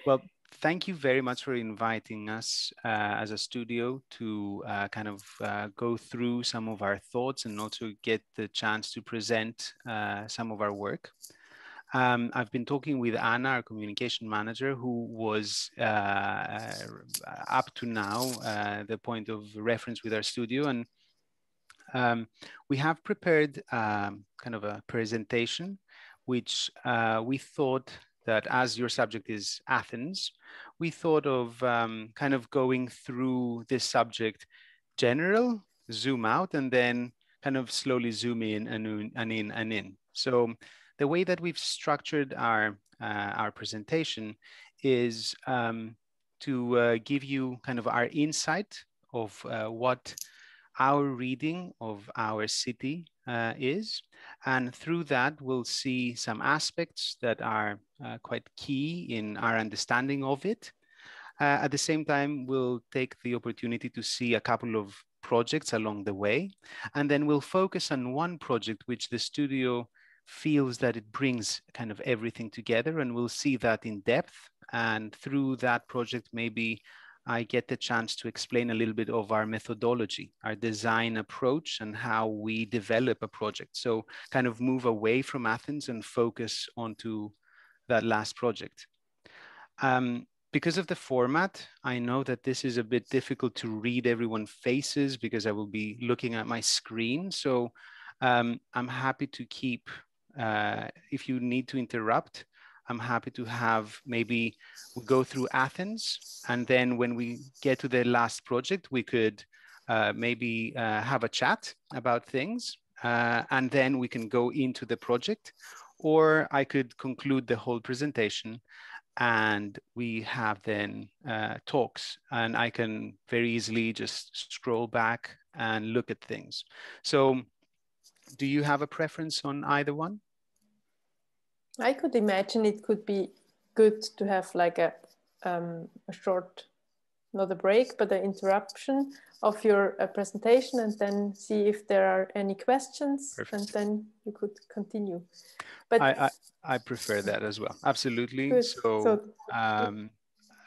Well, thank you very much for inviting us as a studio to go through some of our thoughts and also get the chance to present some of our work. I've been talking with Anna, our communication manager, who was up to now the point of reference with our studio. And we have prepared kind of a presentation, which we thought that as your subject is Athens, we thought of kind of going through this subject general, zoom out, and then kind of slowly zoom in and in. So the way that we've structured our presentation is to give you kind of our insight of what our reading of our city is. And through that, we'll see some aspects that are quite key in our understanding of it. At the same time, we'll take the opportunity to see a couple of projects along the way. And then we'll focus on one project which the studio feels that it brings kind of everything together, and we'll see that in depth. And through that project, maybe I get the chance to explain a little bit of our methodology, our design approach, and how we develop a project. So kind of move away from Athens and focus onto that last project. Because of the format, I know that this is a bit difficult to read everyone's faces because I will be looking at my screen. So I'm happy to keep, if you need to interrupt, I'm happy to have maybe we go through Athens, and then when we get to the last project, we could maybe have a chat about things, and then we can go into the project, or I could conclude the whole presentation and we have then talks, and I can very easily just scroll back and look at things. So do you have a preference on either one? I could imagine it could be good to have like a short, not a break, but an interruption of your presentation, and then see if there are any questions. Perfect. And then you could continue. But I prefer that as well. Absolutely. Good. So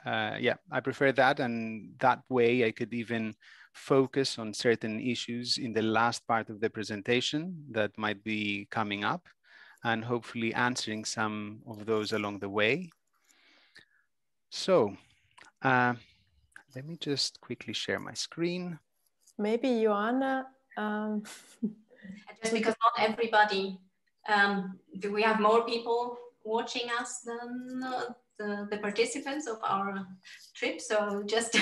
yeah, I prefer that. And that way I could even focus on certain issues in the last part of the presentation that might be coming up, and hopefully answering some of those along the way. So let me just quickly share my screen. Maybe Joanna. Just because not everybody, do we have more people watching us than the participants of our trip? So just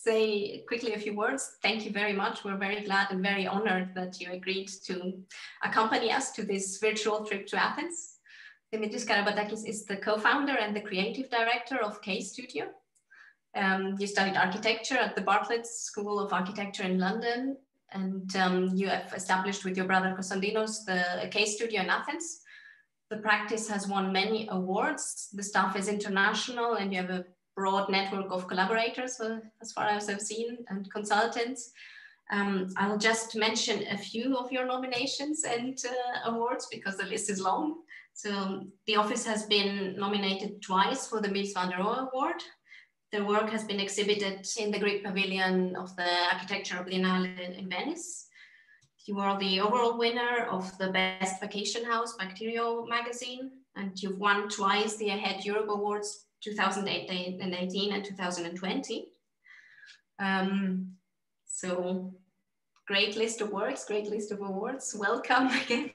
say quickly a few words. Thank you very much. We're very glad and very honored that you agreed to accompany us to this virtual trip to Athens. Dimitris Karampatakis is the co-founder and the creative director of K-Studio. You studied architecture at the Bartlett School of Architecture in London, and you have established with your brother Konstantinos the K-Studio in Athens. The practice has won many awards. The staff is international, and you have a broad network of collaborators, as far as I've seen, and consultants. I'll just mention a few of your nominations and awards because the list is long. So the office has been nominated twice for the Mies van der Rohe Award. Their work has been exhibited in the Greek Pavilion of the Architectural Biennale in Venice. You are the overall winner of the Best Vacation House Bacterio magazine, and you've won twice the Ahead Europe Awards 2018 and 2020. So great list of works, great list of awards. Welcome again.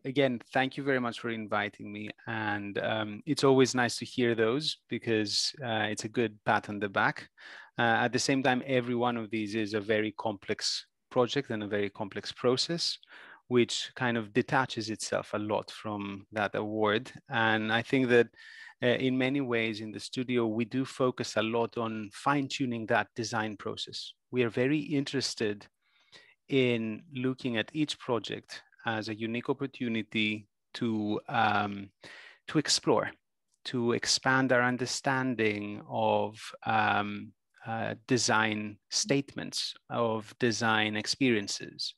Again, thank you very much for inviting me. And it's always nice to hear those because it's a good pat on the back. At the same time, every one of these is a very complex project and a very complex process, which kind of detaches itself a lot from that award. And I think that in many ways in the studio, we do focus a lot on fine-tuning that design process. We are very interested in looking at each project as a unique opportunity to explore, to expand our understanding of design statements, of design experiences.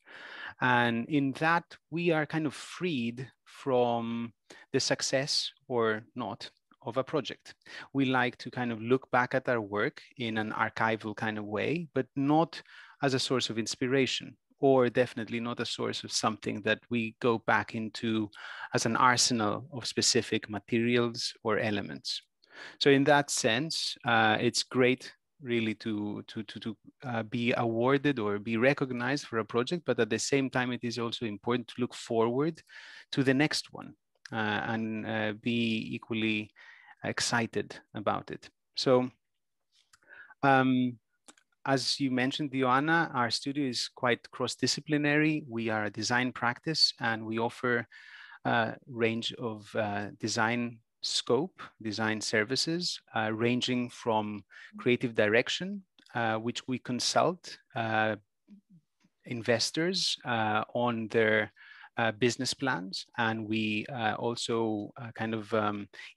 And in that, we are kind of freed from the success or not of a project. We like to kind of look back at our work in an archival kind of way, but not as a source of inspiration, or definitely not a source of something that we go back into as an arsenal of specific materials or elements. So in that sense, it's great really to be awarded or be recognized for a project, but at the same time, it is also important to look forward to the next one and be equally excited about it. So as you mentioned, Ioanna, our studio is quite cross-disciplinary. We are a design practice and we offer a range of design scope, design services, ranging from creative direction, which we consult investors on their business plans, and we also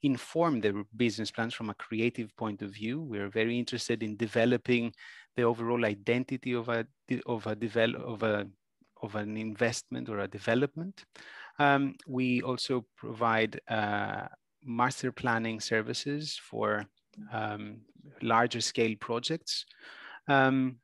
inform their business plans from a creative point of view. We're very interested in developing the overall identity of an investment or a development. We also provide master planning services for larger scale projects. And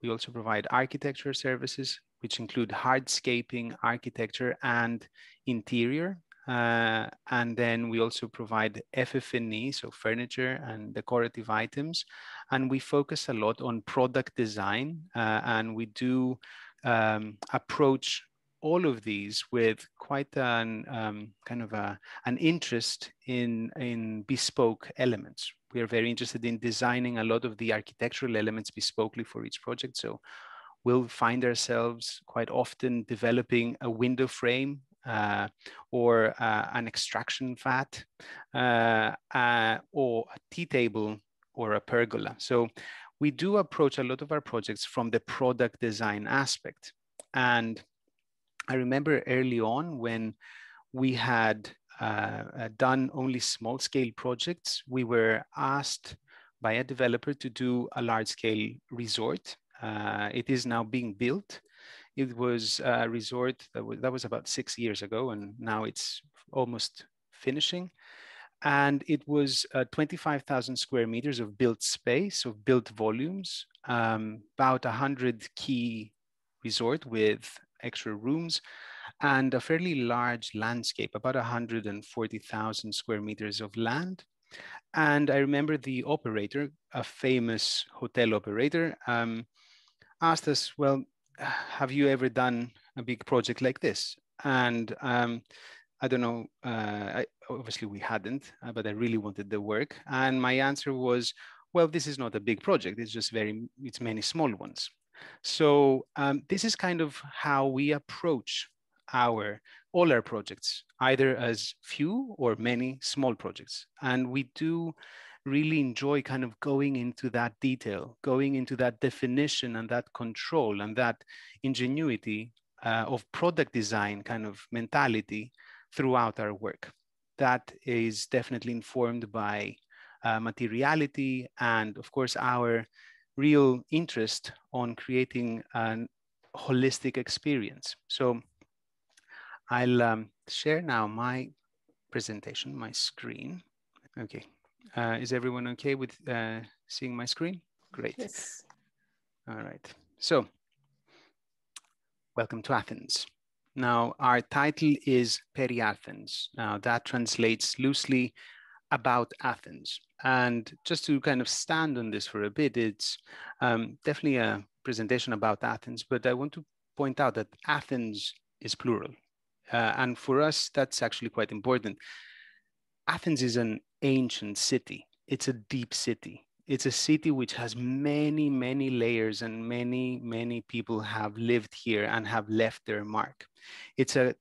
we also provide architecture services, which include hardscaping, architecture, and interior. And then we also provide FF&E, so furniture and decorative items. And we focus a lot on product design, and we do approach all of these with quite an an interest in bespoke elements. We are very interested in designing a lot of the architectural elements bespokely for each project. So we'll find ourselves quite often developing a window frame or an extraction vat or a tea table or a pergola. So we do approach a lot of our projects from the product design aspect. And I remember early on when we had done only small scale projects, we were asked by a developer to do a large scale resort. It is now being built. It was a resort that was about 6 years ago, and now it's almost finishing. And it was 25,000 square meters of built space, of built volumes, about 100 key resort with extra rooms, and a fairly large landscape, about 140,000 square meters of land. And I remember the operator, a famous hotel operator, asked us, well, have you ever done a big project like this? And I don't know, obviously we hadn't, but I really wanted the work. And my answer was, well, this is not a big project. It's just it's many small ones. So this is kind of how we approach all our projects, either as few or many small projects. And we do really enjoy kind of going into that detail, going into that definition and that control and that ingenuity of product design kind of mentality throughout our work. That is definitely informed by materiality and, of course, our real interest on creating a holistic experience. So I'll share now my presentation, my screen. Okay, is everyone okay with seeing my screen? Great. Yes. All right, so welcome to Athens. Now, our title is Perianth. Now, that translates loosely about Athens. And just to kind of stand on this for a bit, it's definitely a presentation about Athens, but I want to point out that Athens is plural. And for us, that's actually quite important. Athens is an ancient city. It's a deep city. It's a city which has many, many layers, and many, many people have lived here and have left their mark. It's a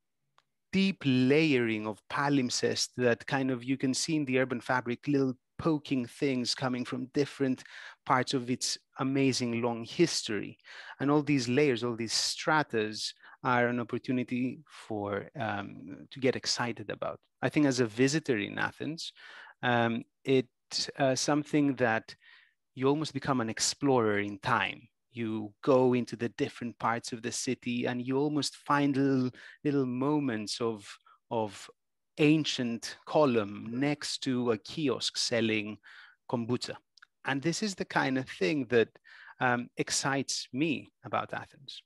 deep layering of palimpsest that kind of you can see in the urban fabric, little poking things coming from different parts of its amazing long history. And all these layers, all these stratas are an opportunity for to get excited about. I think as a visitor in Athens, it's something that you almost become an explorer in time. You go into the different parts of the city and you almost find little moments of ancient column next to a kiosk selling kombucha. And this is the kind of thing that excites me about Athens.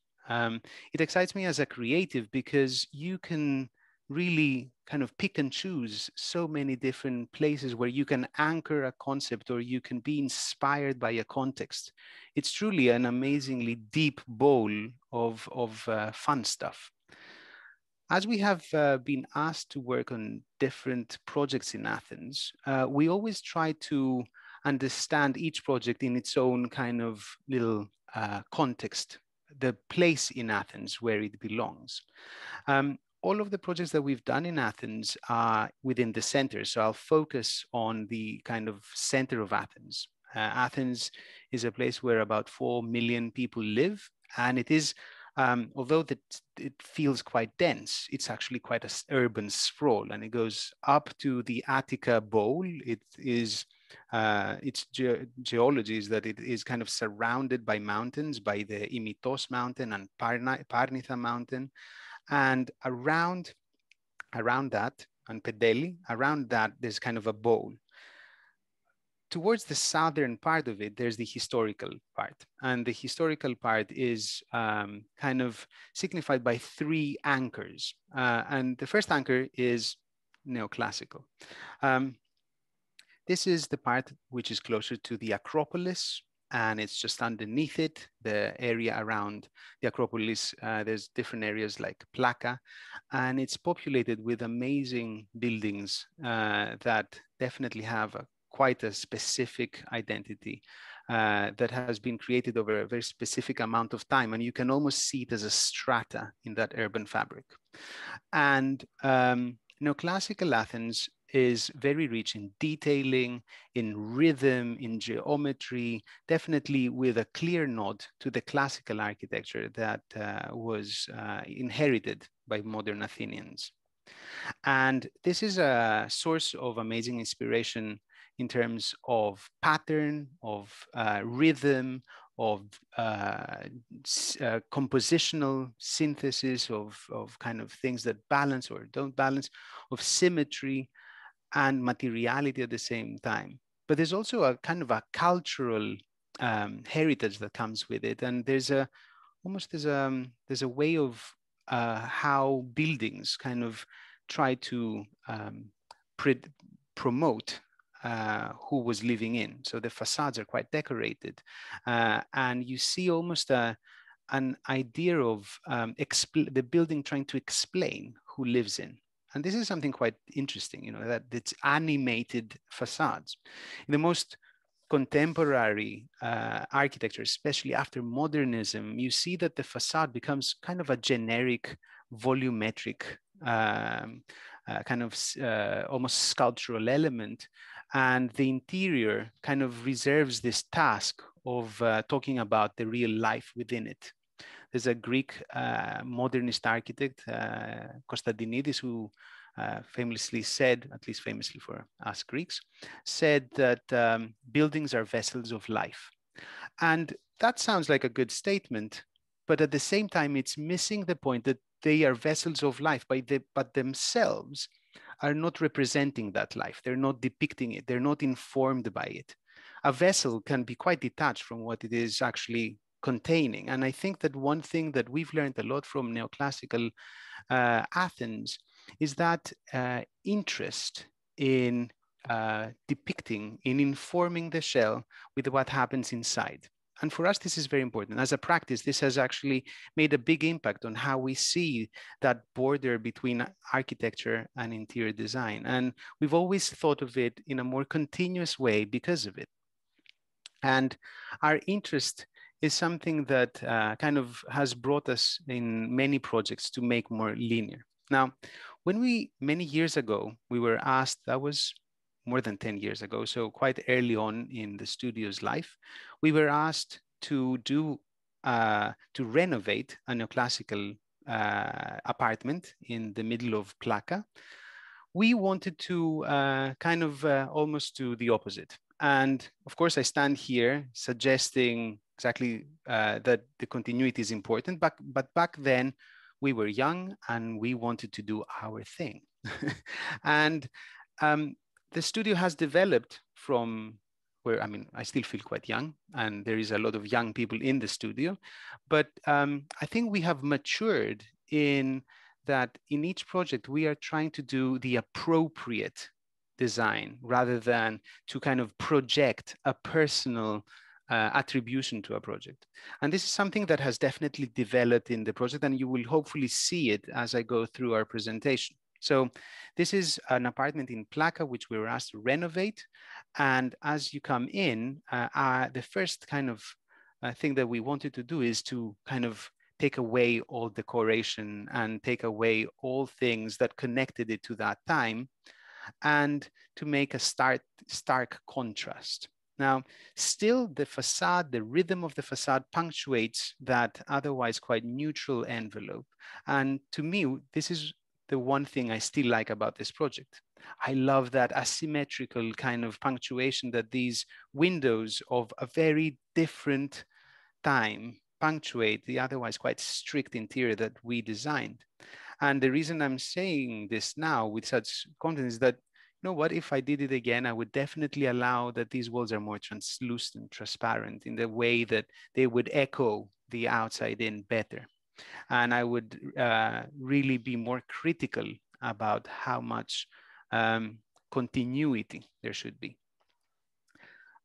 It excites me as a creative because you can really kind of pick and choose so many different places where you can anchor a concept or you can be inspired by a context. It's truly an amazingly deep bowl of fun stuff. As we have been asked to work on different projects in Athens, we always try to understand each project in its own kind of little context, the place in Athens where it belongs. All of the projects that we've done in Athens are within the center. So I'll focus on the kind of center of Athens. Athens is a place where about 4 million people live, and it is, although it feels quite dense, it's actually quite an urban sprawl, and it goes up to the Attica Bowl. It is, its geology is that it is kind of surrounded by mountains, by the Imitos mountain and Parnitha mountain. And around that, and Pedeli, around that, there's kind of a bowl. Towards the southern part of it, there's the historical part. And the historical part is kind of signified by 3 anchors. And the first anchor is neoclassical. This is the part which is closer to the Acropolis, and it's just underneath it, the area around the Acropolis. There's different areas like Plaka, and it's populated with amazing buildings that definitely have quite a specific identity that has been created over a very specific amount of time, and you can almost see it as a strata in that urban fabric. And neoclassical Athens is very rich in detailing, in rhythm, in geometry, definitely with a clear nod to the classical architecture that was inherited by modern Athenians. And this is a source of amazing inspiration in terms of pattern, of rhythm, of compositional synthesis of kind of things that balance or don't balance, of symmetry, and materiality at the same time. But there's also a kind of a cultural heritage that comes with it. And there's a way of how buildings kind of try to promote who was living in. So the facades are quite decorated. And you see almost an idea of the building trying to explain who lives in. And this is something quite interesting, that it's animated facades. In the most contemporary architecture, especially after modernism, you see that the facade becomes kind of a generic, volumetric, kind of almost sculptural element. And the interior kind of reserves this task of talking about the real life within it. There's a Greek modernist architect, Konstantinidis, who famously said, at least famously for us Greeks, said that buildings are vessels of life. And that sounds like a good statement, but at the same time, it's missing the point that they are vessels of life, but themselves are not representing that life. They're not depicting it. They're not informed by it. A vessel can be quite detached from what it is actually containing. And I think that one thing that we've learned a lot from neoclassical Athens is that interest in depicting, in informing the shell with what happens inside. And for us, this is very important. As a practice, this has actually made a big impact on how we see that border between architecture and interior design. And we've always thought of it in a more continuous way because of it. And our interest is something that kind of has brought us in many projects to make more linear. Now, many years ago, we were asked, that was more than 10 years ago, so quite early on in the studio's life, we were asked to renovate a neoclassical apartment in the middle of Plaka. We wanted to kind of almost do the opposite. And of course, I stand here suggesting exactly that the continuity is important, but back then we were young and we wanted to do our thing. And the studio has developed from where, I mean, I still feel quite young and there is a lot of young people in the studio, but I think we have matured in that in each project, we are trying to do the appropriate design rather than to kind of project a personal attribution to a project. And this is something that has definitely developed in the project, and you will hopefully see it as I go through our presentation. So this is an apartment in Plaka, which we were asked to renovate. And as you come in, the first kind of thing that we wanted to do is to kind of take away all decoration and take away all things that connected it to that time, and to make a stark contrast. Now, still the facade, the rhythm of the facade punctuates that otherwise quite neutral envelope. And to me, this is the one thing I still like about this project. I love that asymmetrical kind of punctuation that these windows of a very different time punctuate the otherwise quite strict interior that we designed. And the reason I'm saying this now with such confidence is that, you know what, if I did it again, I would definitely allow that these walls are more translucent, transparent in the way that they would echo the outside in better. And I would really be more critical about how much continuity there should be.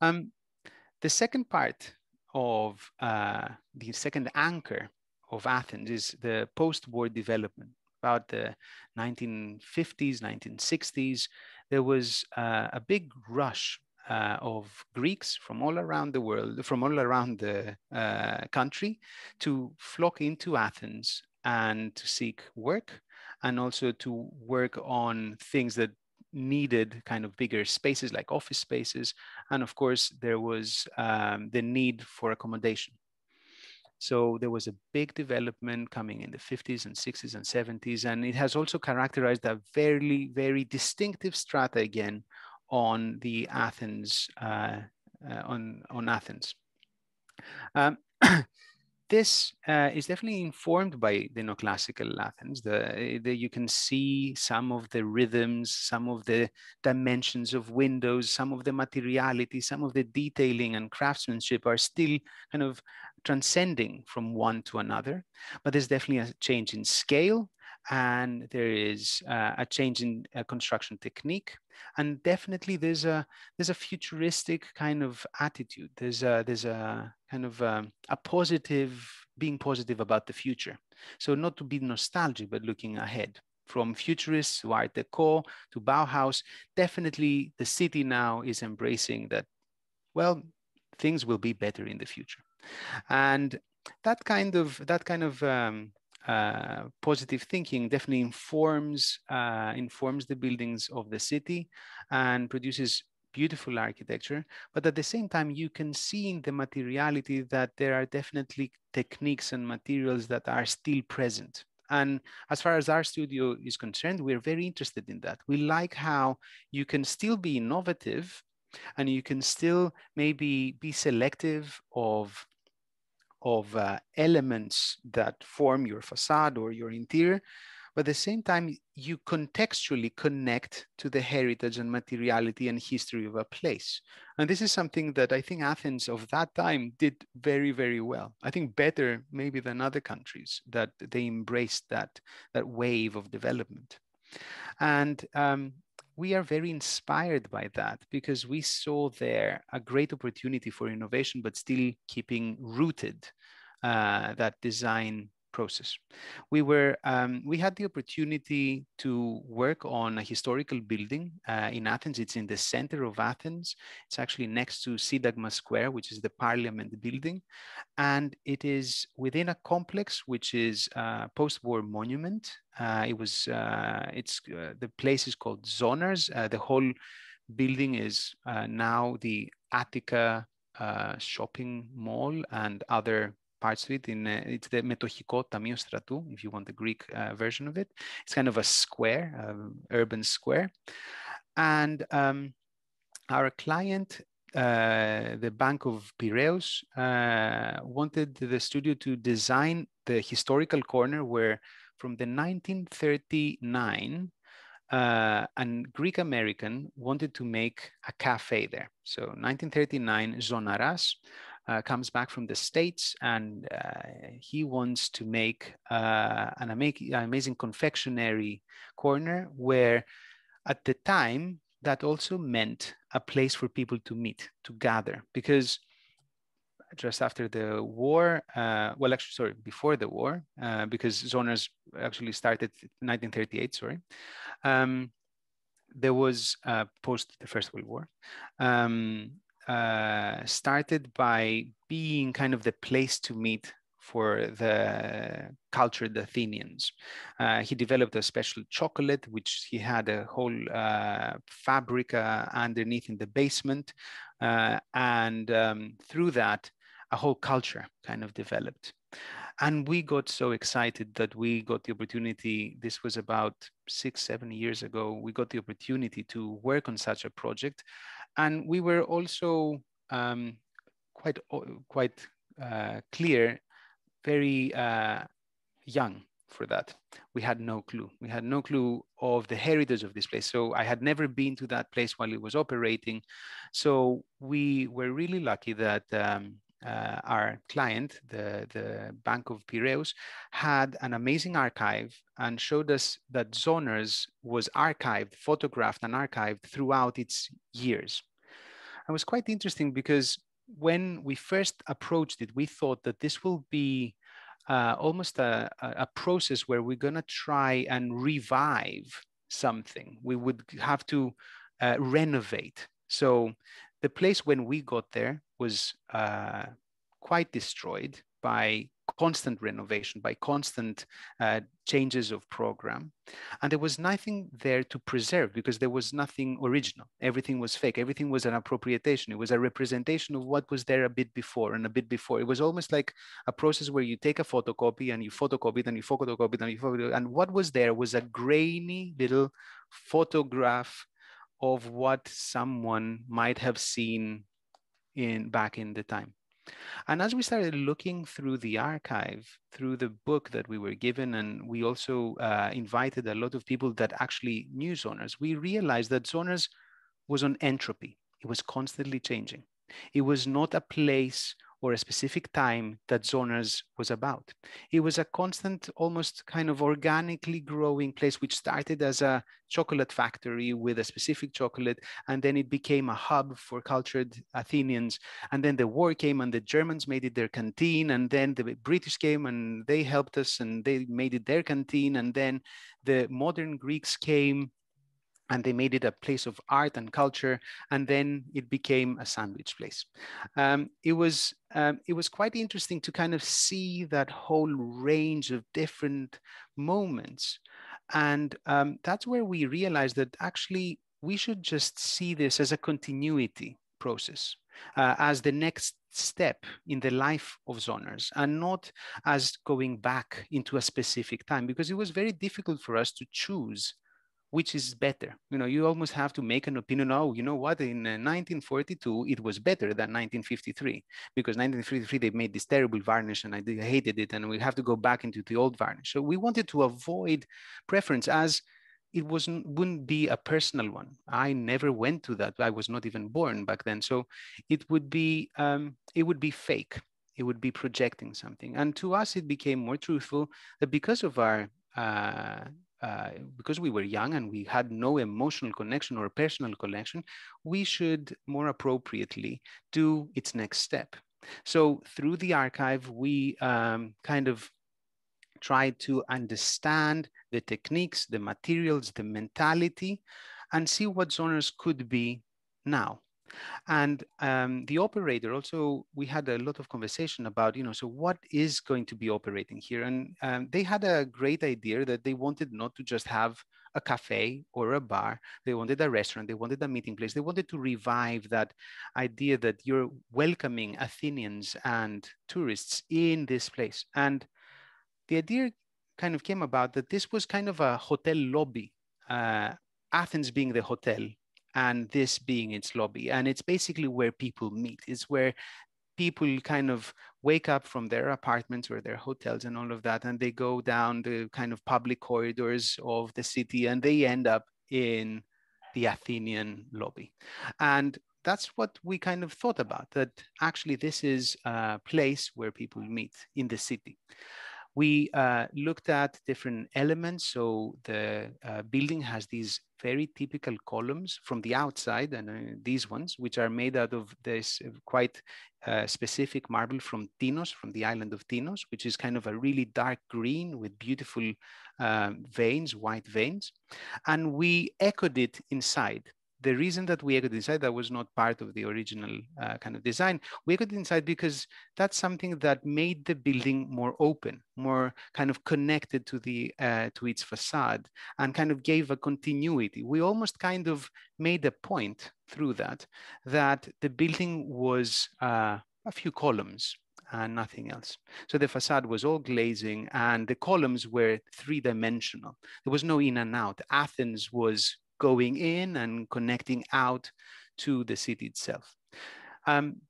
The second part of the second anchor of Athens is the post-war development. About the 1950s, 1960s, there was a big rush of Greeks from all around the world, from all around the country, to flock into Athens and to seek work, and also to work on things that needed kind of bigger spaces like office spaces. And of course, there was the need for accommodation. So there was a big development coming in the 50s and 60s and 70s, and it has also characterized a very, very distinctive strata again on the Athens, on Athens. This is definitely informed by the neoclassical Athens. You can see some of the rhythms, some of the dimensions of windows, some of the materiality, some of the detailing and craftsmanship are still kind of transcending from one to another. But there's definitely a change in scale, and there is a change in construction technique, and definitely there's a futuristic kind of attitude. There's a kind of a positive, being positive about the future. So not to be nostalgic, but looking ahead. From futurists to Art Deco to Bauhaus, definitely the city now is embracing that, well, things will be better in the future. And that kind of positive thinking definitely informs the buildings of the city and produces beautiful architecture. But at the same time, you can see in the materiality that there are definitely techniques and materials that are still present. And as far as our studio is concerned, we're very interested in that. We like how you can still be innovative and you can still maybe be selective of elements that form your facade or your interior, but at the same time, you contextually connect to the heritage and materiality and history of a place. And this is something that I think Athens of that time did very, very well. I think better maybe than other countries, that they embraced that wave of development. And we are very inspired by that because we saw there a great opportunity for innovation, but still keeping rooted that design process. We had the opportunity to work on a historical building in Athens. It's in the center of Athens. It's actually next to Syntagma Square, which is the Parliament building. And it is within a complex, which is a post-war monument. The place is called Zoners. The whole building is now the Attica shopping mall and other parts of it. It's the Metοχικό Ταμείο Στρατού, if you want the Greek version of it. It's kind of a square, urban square. And our client, the Bank of Piraeus, wanted the studio to design the historical corner where from the 1939, an Greek American wanted to make a cafe there. So 1939, Zonaras comes back from the States, and he wants to make an amazing confectionery corner where at the time that also meant a place for people to meet, to gather, because just after the war, well, actually, sorry, before the war, because Zonaras actually started in 1938, sorry. There was post the First World War, started by being kind of the place to meet for the cultured Athenians. He developed a special chocolate, which he had a whole fabric underneath in the basement. And through that, a whole culture kind of developed. And we got so excited that we got the opportunity, this was about 6-7 years ago, we got the opportunity to work on such a project. And we were also quite clear, very young for that. We had no clue. We had no clue of the heritage of this place. So I had never been to that place while it was operating. So we were really lucky that our client, the Bank of Piraeus, had an amazing archive and showed us that Zonaras was archived, photographed and archived throughout its years. It was quite interesting because when we first approached it, we thought that this will be almost a process where we're going to try and revive something. We would have to renovate. So the place when we got there was quite destroyed by constant renovation, by constant changes of program. And there was nothing there to preserve because there was nothing original. Everything was fake. Everything was an appropriation. It was a representation of what was there a bit before and a bit before. It was almost like a process where you take a photocopy and you photocopy it and you photocopy it and you photocopy it. And what was there was a grainy little photograph of what someone might have seen back in the time. And as we started looking through the archive, through the book that we were given, and we also invited a lot of people that actually knew Zonaras, we realized that Zonaras was on entropy. It was constantly changing. It was not a place or a specific time that Zonaras was about. It was a constant, almost kind of organically growing place, which started as a chocolate factory with a specific chocolate, and then it became a hub for cultured Athenians. And then the war came and the Germans made it their canteen, and then the British came and they helped us and they made it their canteen, and then the modern Greeks came and they made it a place of art and culture, and then it became a sandwich place. It was quite interesting to kind of see that whole range of different moments. And that's where we realized that actually we should just see this as a continuity process, as the next step in the life of Zonaras, and not as going back into a specific time, because it was very difficult for us to choose which is better. You know, you almost have to make an opinion. Oh, you know what? In 1942, it was better than 1953, because 1953 they made this terrible varnish, and I hated it, and we have to go back into the old varnish. So we wanted to avoid preference, as it wouldn't be a personal one. I never went to that. I was not even born back then. So it would be fake. It would be projecting something. And to us, it became more truthful that because of our because we were young and we had no emotional connection or personal connection, we should more appropriately do its next step. So through the archive, we kind of tried to understand the techniques, the materials, the mentality, and see what Zonaras could be now. And the operator also, we had a lot of conversation about, so what is going to be operating here? And they had a great idea that they wanted not to just have a cafe or a bar. They wanted a restaurant. They wanted a meeting place. They wanted to revive that idea that you're welcoming Athenians and tourists in this place. And the idea kind of came about that this was kind of a hotel lobby, Athens being the hotel, and this being its lobby. And it's basically where people meet. It's where people kind of wake up from their apartments or their hotels and all of that, and they go down the kind of public corridors of the city, and they end up in the Athenian lobby. And that's what we kind of thought about, that actually this is a place where people meet in the city. We looked at different elements. So the building has these very typical columns from the outside, and these ones, which are made out of this quite specific marble from Tinos, from the island of Tinos, which is kind of a really dark green with beautiful veins, white veins. And we echoed it inside. The reason that we echoed inside, that was not part of the original kind of design. We echoed inside because that's something that made the building more open, more kind of connected to the to its facade, and kind of gave a continuity. We almost kind of made a point through that the building was a few columns and nothing else. So the facade was all glazing, and the columns were three-dimensional. There was no in and out. Athens was going in and connecting out to the city itself.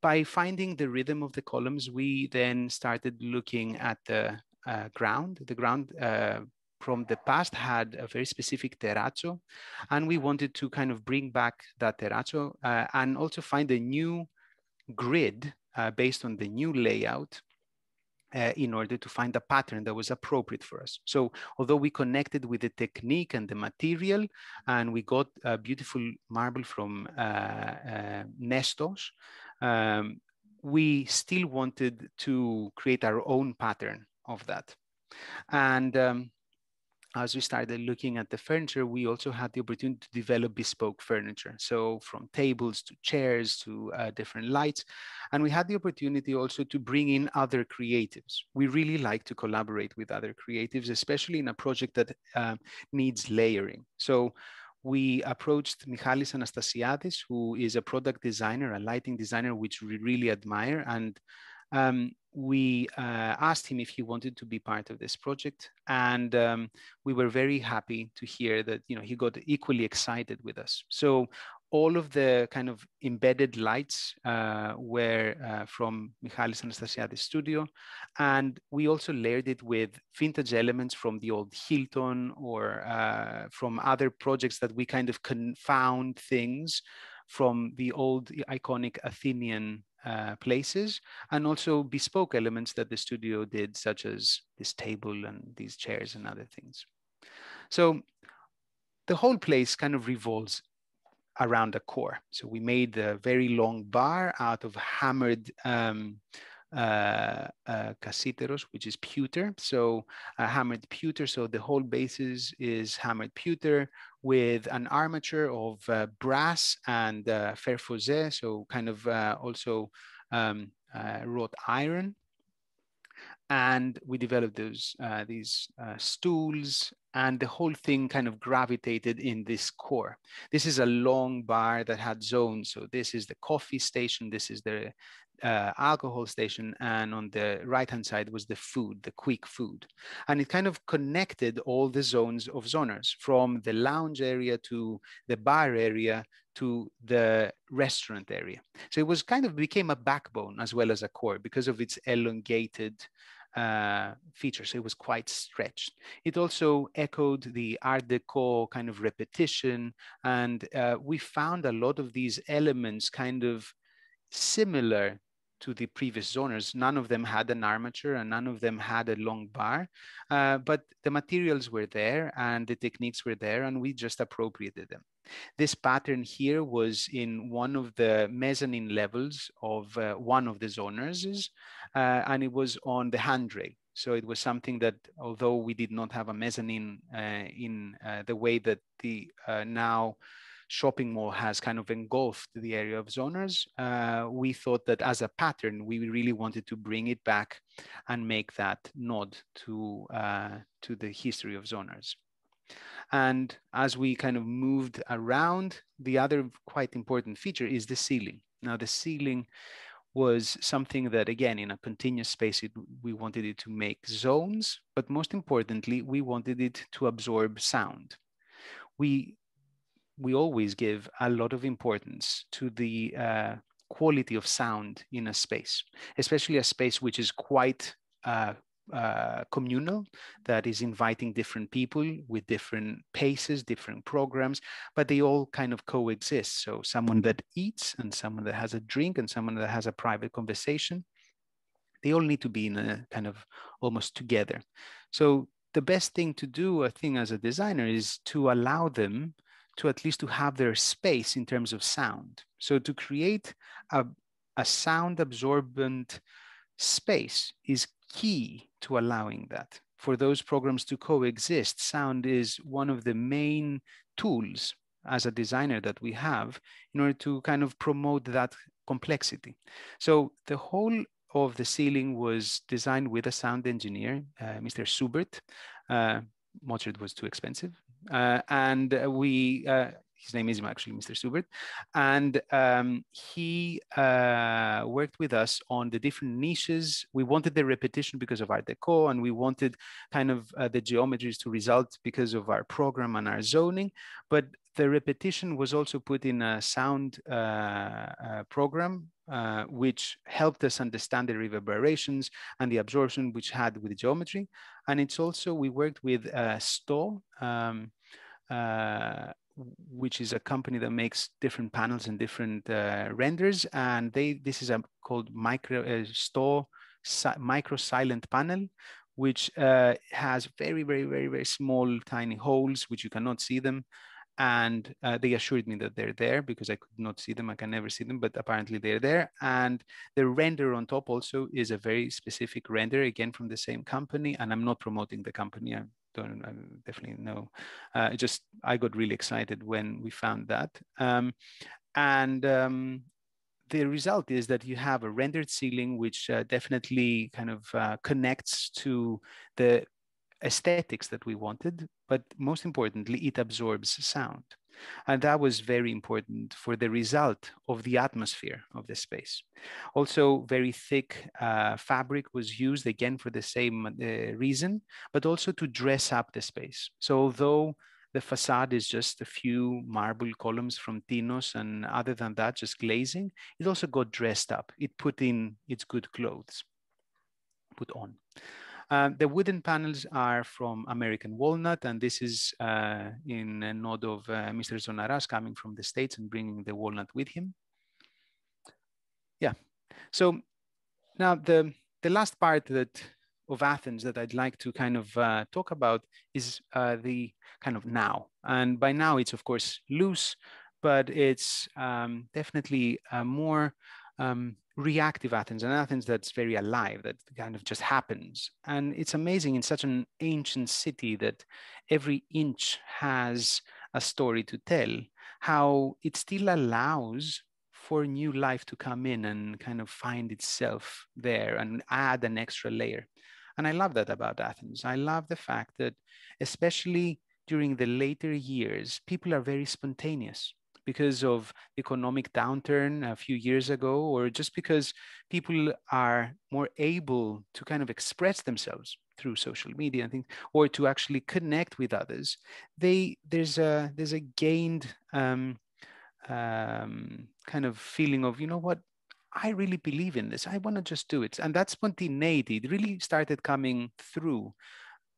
By finding the rhythm of the columns, we then started looking at the ground. The ground from the past had a very specific terrazzo, and we wanted to kind of bring back that terrazzo and also find a new grid based on the new layout in order to find a pattern that was appropriate for us. So although we connected with the technique and the material, and we got a beautiful marble from Nestos, we still wanted to create our own pattern of that. And as we started looking at the furniture, we also had the opportunity to develop bespoke furniture. So from tables to chairs to different lights. And we had the opportunity also to bring in other creatives. We really like to collaborate with other creatives, especially in a project that needs layering. So we approached Michalis Anastasiadis, who is a product designer, a lighting designer, which we really admire. And we asked him if he wanted to be part of this project, and we were very happy to hear that he got equally excited with us. So all of the kind of embedded lights were from Michalis Anastasiadis' studio, and we also layered it with vintage elements from the old Hilton or from other projects that we kind of found things from the old iconic Athenian places, and also bespoke elements that the studio did, such as this table and these chairs and other things. So the whole place kind of revolves around a core. So we made a very long bar out of hammered cassiteros, which is pewter. So hammered pewter. So the whole basis is hammered pewter with an armature of brass and fer fauzet, so kind of also wrought iron. And we developed these stools, and the whole thing kind of gravitated in this core. This is a long bar that had zones. So this is the coffee station, this is the alcohol station, and on the right-hand side was the food, the quick food. And it kind of connected all the zones of zoners, from the lounge area to the bar area to the restaurant area. So it was kind of became a backbone as well as a core because of its elongated features. So it was quite stretched. It also echoed the Art Deco kind of repetition, and we found a lot of these elements kind of similar to the previous zoners. None of them had an armature and none of them had a long bar, but the materials were there and the techniques were there, and we just appropriated them. This pattern here was in one of the mezzanine levels of one of the zoners, and it was on the handrail. So it was something that, although we did not have a mezzanine in the way that the now shopping mall has kind of engulfed the area of zoners, we thought that as a pattern, we really wanted to bring it back and make that nod to the history of zoners. And as we kind of moved around, the other quite important feature is the ceiling. Now, the ceiling was something that, again, in a continuous space, we wanted it to make zones, but most importantly, we wanted it to absorb sound. We always give a lot of importance to the quality of sound in a space, especially a space which is quite communal, that is inviting different people with different paces, different programs, but they all kind of coexist. So someone that eats and someone that has a drink and someone that has a private conversation, they all need to be in a kind of almost together. So the best thing to do, I think, as a designer is to allow them to at least to have their space in terms of sound. So to create a sound absorbent space is key to allowing that. For those programs to coexist, sound is one of the main tools as a designer that we have in order to kind of promote that complexity. So the whole of the ceiling was designed with a sound engineer, Mr. Subert. Mozart was too expensive. His name is actually Mr. Subert. And he worked with us on the different niches. We wanted the repetition because of Art Deco, and we wanted kind of the geometries to result because of our program and our zoning. But the repetition was also put in a sound program, which helped us understand the reverberations and the absorption which had with geometry. And it's also, we worked with STO, which is a company that makes different panels and different renders. And this is called STO micro silent panel, which has very, very, very, very small, tiny holes, which you cannot see them. And they assured me that they're there because I could not see them. I can never see them, but apparently they're there. And the render on top also is a very specific render, again, from the same company. And I'm not promoting the company. I definitely know. I got really excited when we found that. The result is that you have a rendered ceiling, which definitely kind of connects to the aesthetics that we wanted, but most importantly, it absorbs sound. And that was very important for the result of the atmosphere of the space. Also, very thick fabric was used, again, for the same reason, but also to dress up the space. So although the facade is just a few marble columns from Tinos, and other than that, just glazing, it also got dressed up. It put in its good clothes, put on. The wooden panels are from American walnut, and this is in a nod of Mr. Zonaras coming from the States and bringing the walnut with him. Yeah, so now the last part of Athens that I'd like to kind of talk about is the kind of now. And by now it's of course loose, but it's definitely more reactive Athens, an Athens that's very alive, that kind of just happens. And it's amazing in such an ancient city that every inch has a story to tell, how it still allows for new life to come in and kind of find itself there and add an extra layer. And I love that about Athens. I love the fact that, especially during the later years, people are very spontaneous because of economic downturn a few years ago, or just because people are more able to kind of express themselves through social media and things, or to actually connect with others. There's a gained kind of feeling of, you know what, I really believe in this. I want to just do it. And that spontaneity really started coming through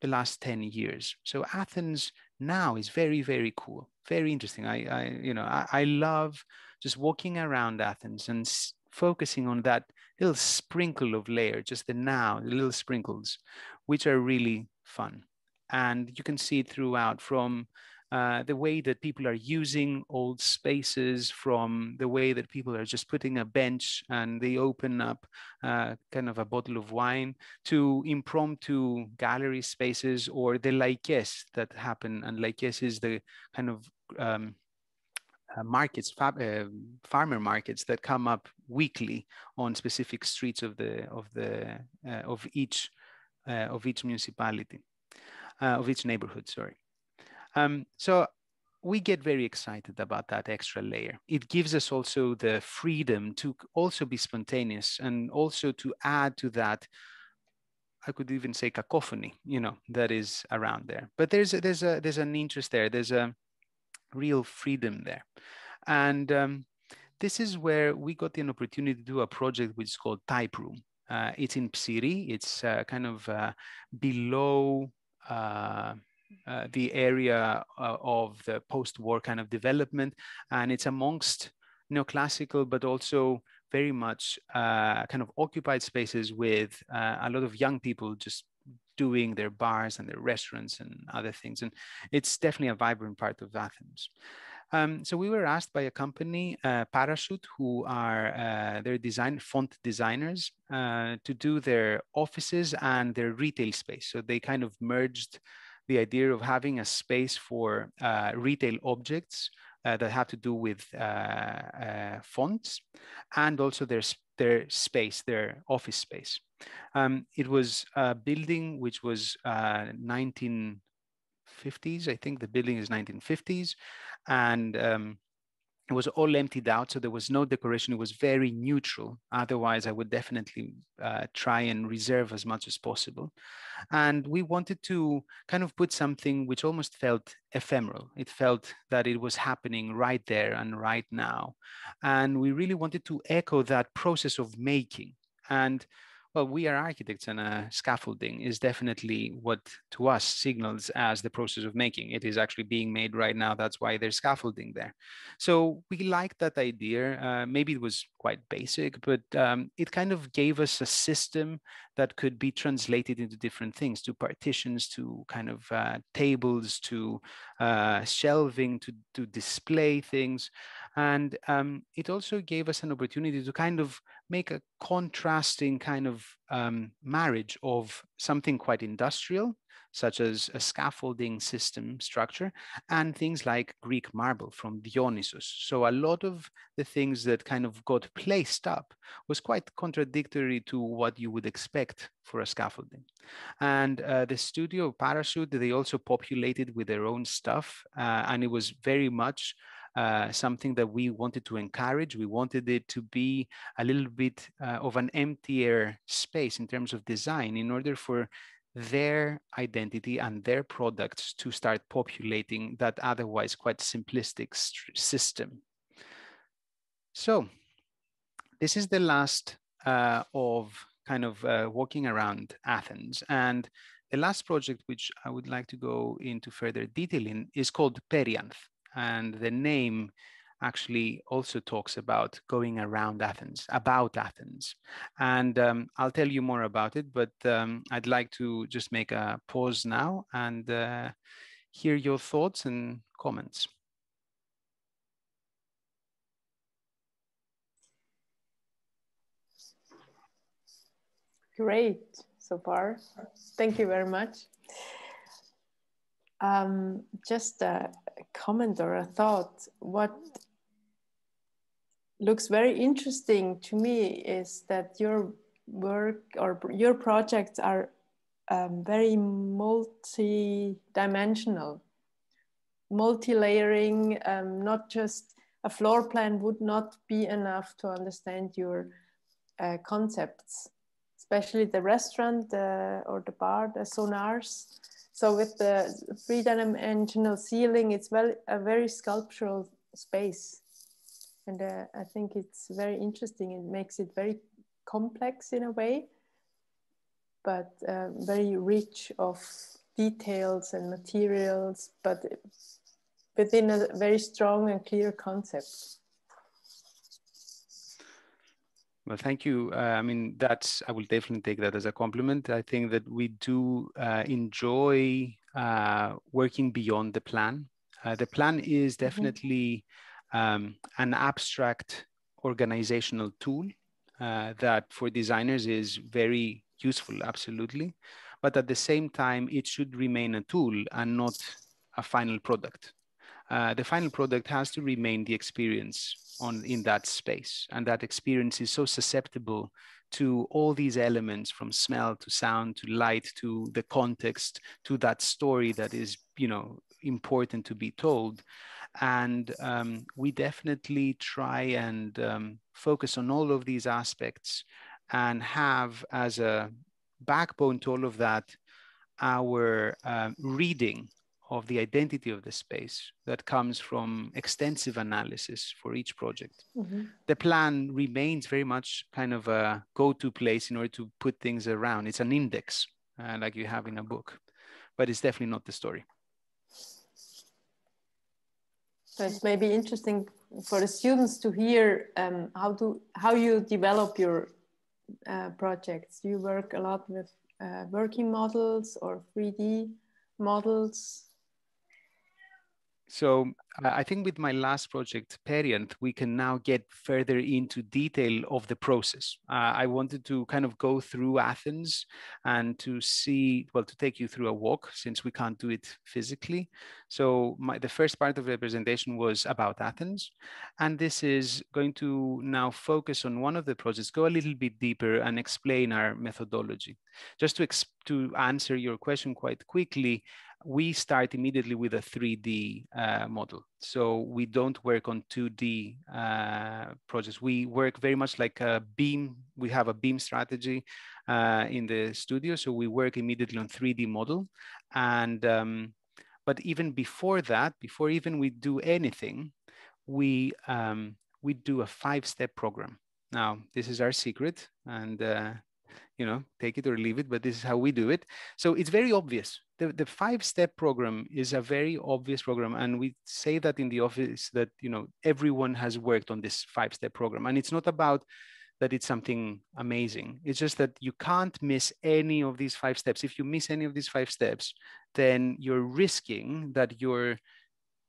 the last 10 years. So Athens now is very, very cool, very interesting. I love just walking around Athens and focusing on that little sprinkle of layer, just the little sprinkles, which are really fun. And you can see it throughout, from the way that people are using old spaces, from the way that people are just putting a bench and they open up kind of a bottle of wine, to impromptu gallery spaces, or the laikes that happen. And laikes is the kind of markets, farmer markets that come up weekly on specific streets of each municipality, of each neighborhood, sorry. So we get very excited about that extra layer. It gives us also the freedom to also be spontaneous, and also to add to that, I could even say, cacophony, that is around there. But there's an interest there. There's a real freedom there. And this is where we got the opportunity to do a project which is called Type Room. It's in Psyri. It's kind of below the area of the post-war kind of development, and it's amongst neoclassical, but also very much kind of occupied spaces with a lot of young people just doing their bars and their restaurants and other things. And it's definitely a vibrant part of Athens. So we were asked by a company, Parachute, who are their font designers, to do their offices and their retail space. So they kind of merged the idea of having a space for retail objects that have to do with fonts, and also their space, their office space. It was a building which was 1950s. I think the building is 1950s, and it was all emptied out, so there was no decoration. It was very neutral. Otherwise, I would definitely try and reserve as much as possible. And we wanted to kind of put something which almost felt ephemeral. It felt that it was happening right there and right now. And we really wanted to echo that process of making. And well, we are architects, and scaffolding is definitely what to us signals as the process of making. It is actually being made right now. That's why there's scaffolding there. So we liked that idea. Maybe it was quite basic, but it kind of gave us a system that could be translated into different things, to partitions, to kind of tables, to shelving, to display things. And it also gave us an opportunity to kind of make a contrasting kind of marriage of something quite industrial, such as a scaffolding system structure, and things like Greek marble from Dionysus. So a lot of the things that kind of got placed up was quite contradictory to what you would expect for a scaffolding. And the studio Parachute, they also populated with their own stuff, and it was very much something that we wanted to encourage. We wanted it to be a little bit of an emptier space in terms of design, in order for their identity and their products to start populating that otherwise quite simplistic system. So this is the last of kind of walking around Athens. And the last project which I would like to go into further detail in is called Perianth. And the name actually also talks about going around Athens, about Athens. And I'll tell you more about it, but I'd like to just make a pause now and hear your thoughts and comments. Great so far. Thank you very much. Just a comment or a thought. What looks very interesting to me is that your work or your projects are very multi-dimensional, multi-layering. Not just a floor plan would not be enough to understand your concepts, especially the restaurant or the bar, the sonars. So with the three-dimensional ceiling, it's a very sculptural space. And I think it's very interesting. It makes it very complex in a way, but very rich of details and materials, but within a very strong and clear concept. Well, thank you. I mean, I will definitely take that as a compliment. I think that we do enjoy working beyond the plan. The plan is definitely an abstract organizational tool that for designers is very useful, absolutely. But at the same time, it should remain a tool and not a final product. The final product has to remain the experience in that space. And that experience is so susceptible to all these elements, from smell to sound to light to the context to that story that is, important to be told. And we definitely try and focus on all of these aspects and have as a backbone to all of that our reading of the identity of the space that comes from extensive analysis for each project. The plan remains very much kind of a go-to place in order to put things around. It's an index, like you have in a book, but it's definitely not the story. So it's maybe interesting for the students to hear how you develop your projects. Do you work a lot with working models or 3D models? So I think with my last project, Perianth, we can now get further into detail of the process. I wanted to kind of go through Athens and to see, well, to take you through a walk since we can't do it physically. So the first part of the presentation was about Athens. And this is going to now focus on one of the projects, go a little bit deeper and explain our methodology. Just to answer your question quite quickly, we start immediately with a 3D model. So we don't work on 2D projects. We work very much like a beam. We have a beam strategy in the studio. So we work immediately on 3D model. And, but even before that, before even we do anything, we do a 5-step program. Now, this is our secret, and you know, take it or leave it, but this is how we do it. So it's very obvious. The 5-step program is a very obvious program. And we say that in the office that, you know, everyone has worked on this 5-step program. And it's not about that it's something amazing. It's just that you can't miss any of these 5 steps. If you miss any of these 5 steps, then you're risking that your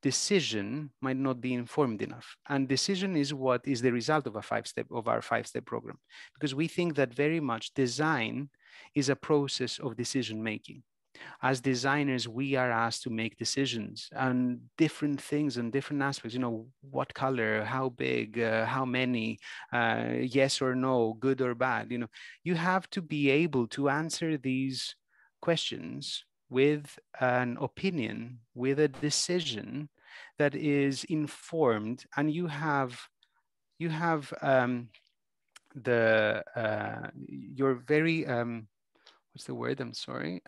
decision might not be informed enough. And decision is what is the result of our 5-step program, because we think that very much design is a process of decision making. As designers, we are asked to make decisions on different things and different aspects, you know, what color, how big, how many, yes or no, good or bad. You know, you have to be able to answer these questions with an opinion, with a decision that is informed, and you're very, what's the word? I'm sorry.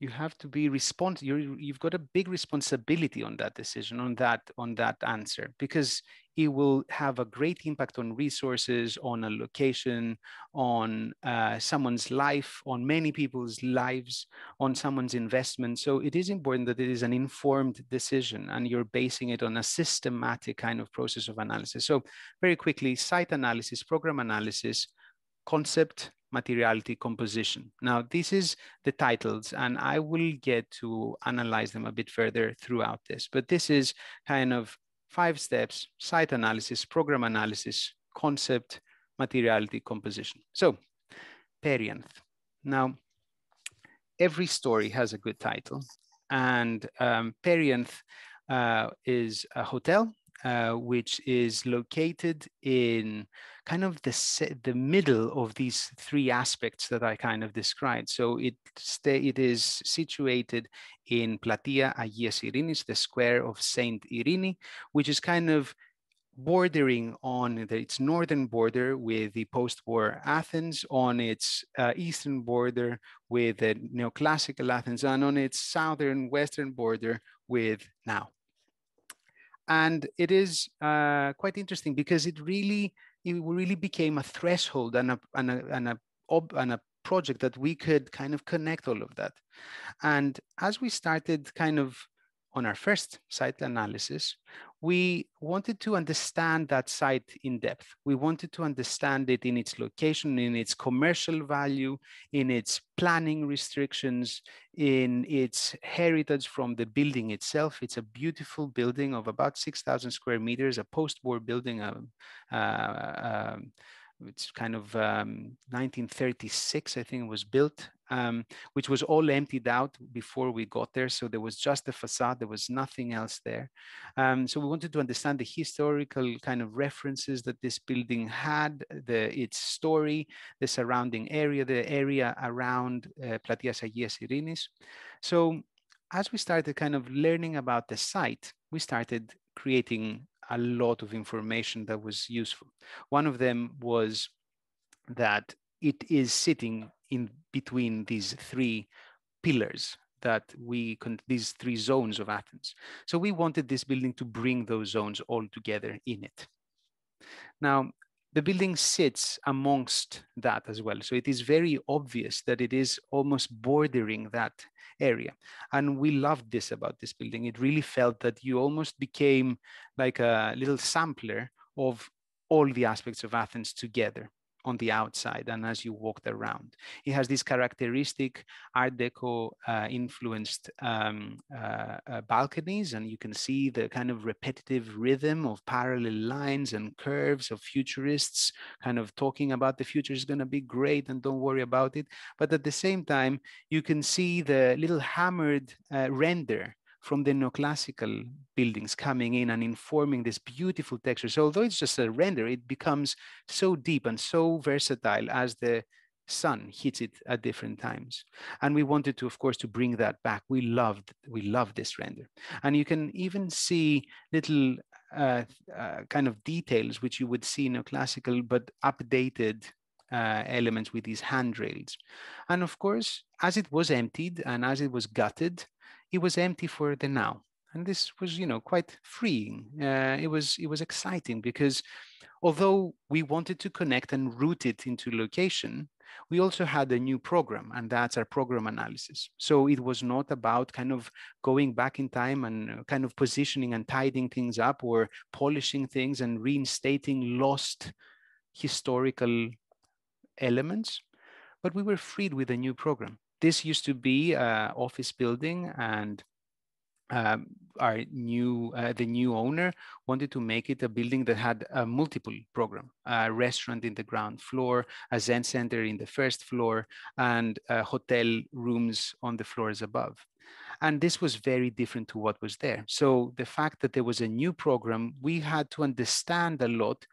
You have to be responsive. You've got a big responsibility on that decision, on that answer, because it will have a great impact on resources, on a location, on someone's life, on many people's lives, on someone's investment. So it is important that it is an informed decision and you're basing it on a systematic kind of process of analysis. So very quickly, site analysis, program analysis, concept, materiality, composition. Now, this is the titles, and I will get to analyze them a bit further throughout this. But this is kind of 5 steps: site analysis, program analysis, concept, materiality, composition. So, Perianth. Now, every story has a good title, and Perianth is a hotel which is located in kind of the middle of these 3 aspects that I kind of described. So it is situated in Platia Agias Irinis, the square of Saint Irini, which is kind of bordering on its northern border with the post-war Athens, on its eastern border with the neoclassical Athens, and on its southern western border with now. And it is quite interesting because it really became a threshold and a project that we could kind of connect all of that. And as we started kind of on our first site analysis, we wanted to understand that site in depth. We wanted to understand it in its location, in its commercial value, in its planning restrictions, in its heritage from the building itself. It's a beautiful building of about 6,000 square meters, a post-war building. It's kind of 1936, I think it was built, which was all emptied out before we got there. So there was just the facade, there was nothing else there. So we wanted to understand the historical kind of references that this building had, its story, the surrounding area, the area around Platias Agias Irinis. So as we started kind of learning about the site, we started creating a lot of information that was useful. One of them was that it is sitting in between these 3 pillars, that these three zones of Athens. So we wanted this building to bring those zones all together in it. Now, the building sits amongst that as well. So it is very obvious that it is almost bordering that area. And we loved this about this building. It really felt that you almost became like a little sampler of all the aspects of Athens together on the outside and as you walked around. It has this characteristic Art Deco influenced balconies, and you can see the kind of repetitive rhythm of parallel lines and curves of futurists kind of talking about the future is going to be great and don't worry about it. But at the same time, you can see the little hammered render from the neoclassical buildings coming in and informing this beautiful texture. So although it's just a render, it becomes so deep and so versatile as the sun hits it at different times. And we wanted to, of course, to bring that back. We loved this render. And you can even see little kind of details which you would see in neoclassical, but updated elements with these handrails. And of course, as it was emptied and as it was gutted, it was empty for the now. And this was, quite freeing. It was exciting because although we wanted to connect and root it into location, we also had a new program, and that's our program analysis. So it was not about kind of going back in time and kind of positioning and tidying things up or polishing things and reinstating lost historical elements, but we were freed with a new program. This used to be an office building, and the new owner wanted to make it a building that had a multiple program, a restaurant in the ground floor, a Zen Center in the first floor, and hotel rooms on the floors above. And this was very different to what was there. So the fact that there was a new program, we had to understand a lot.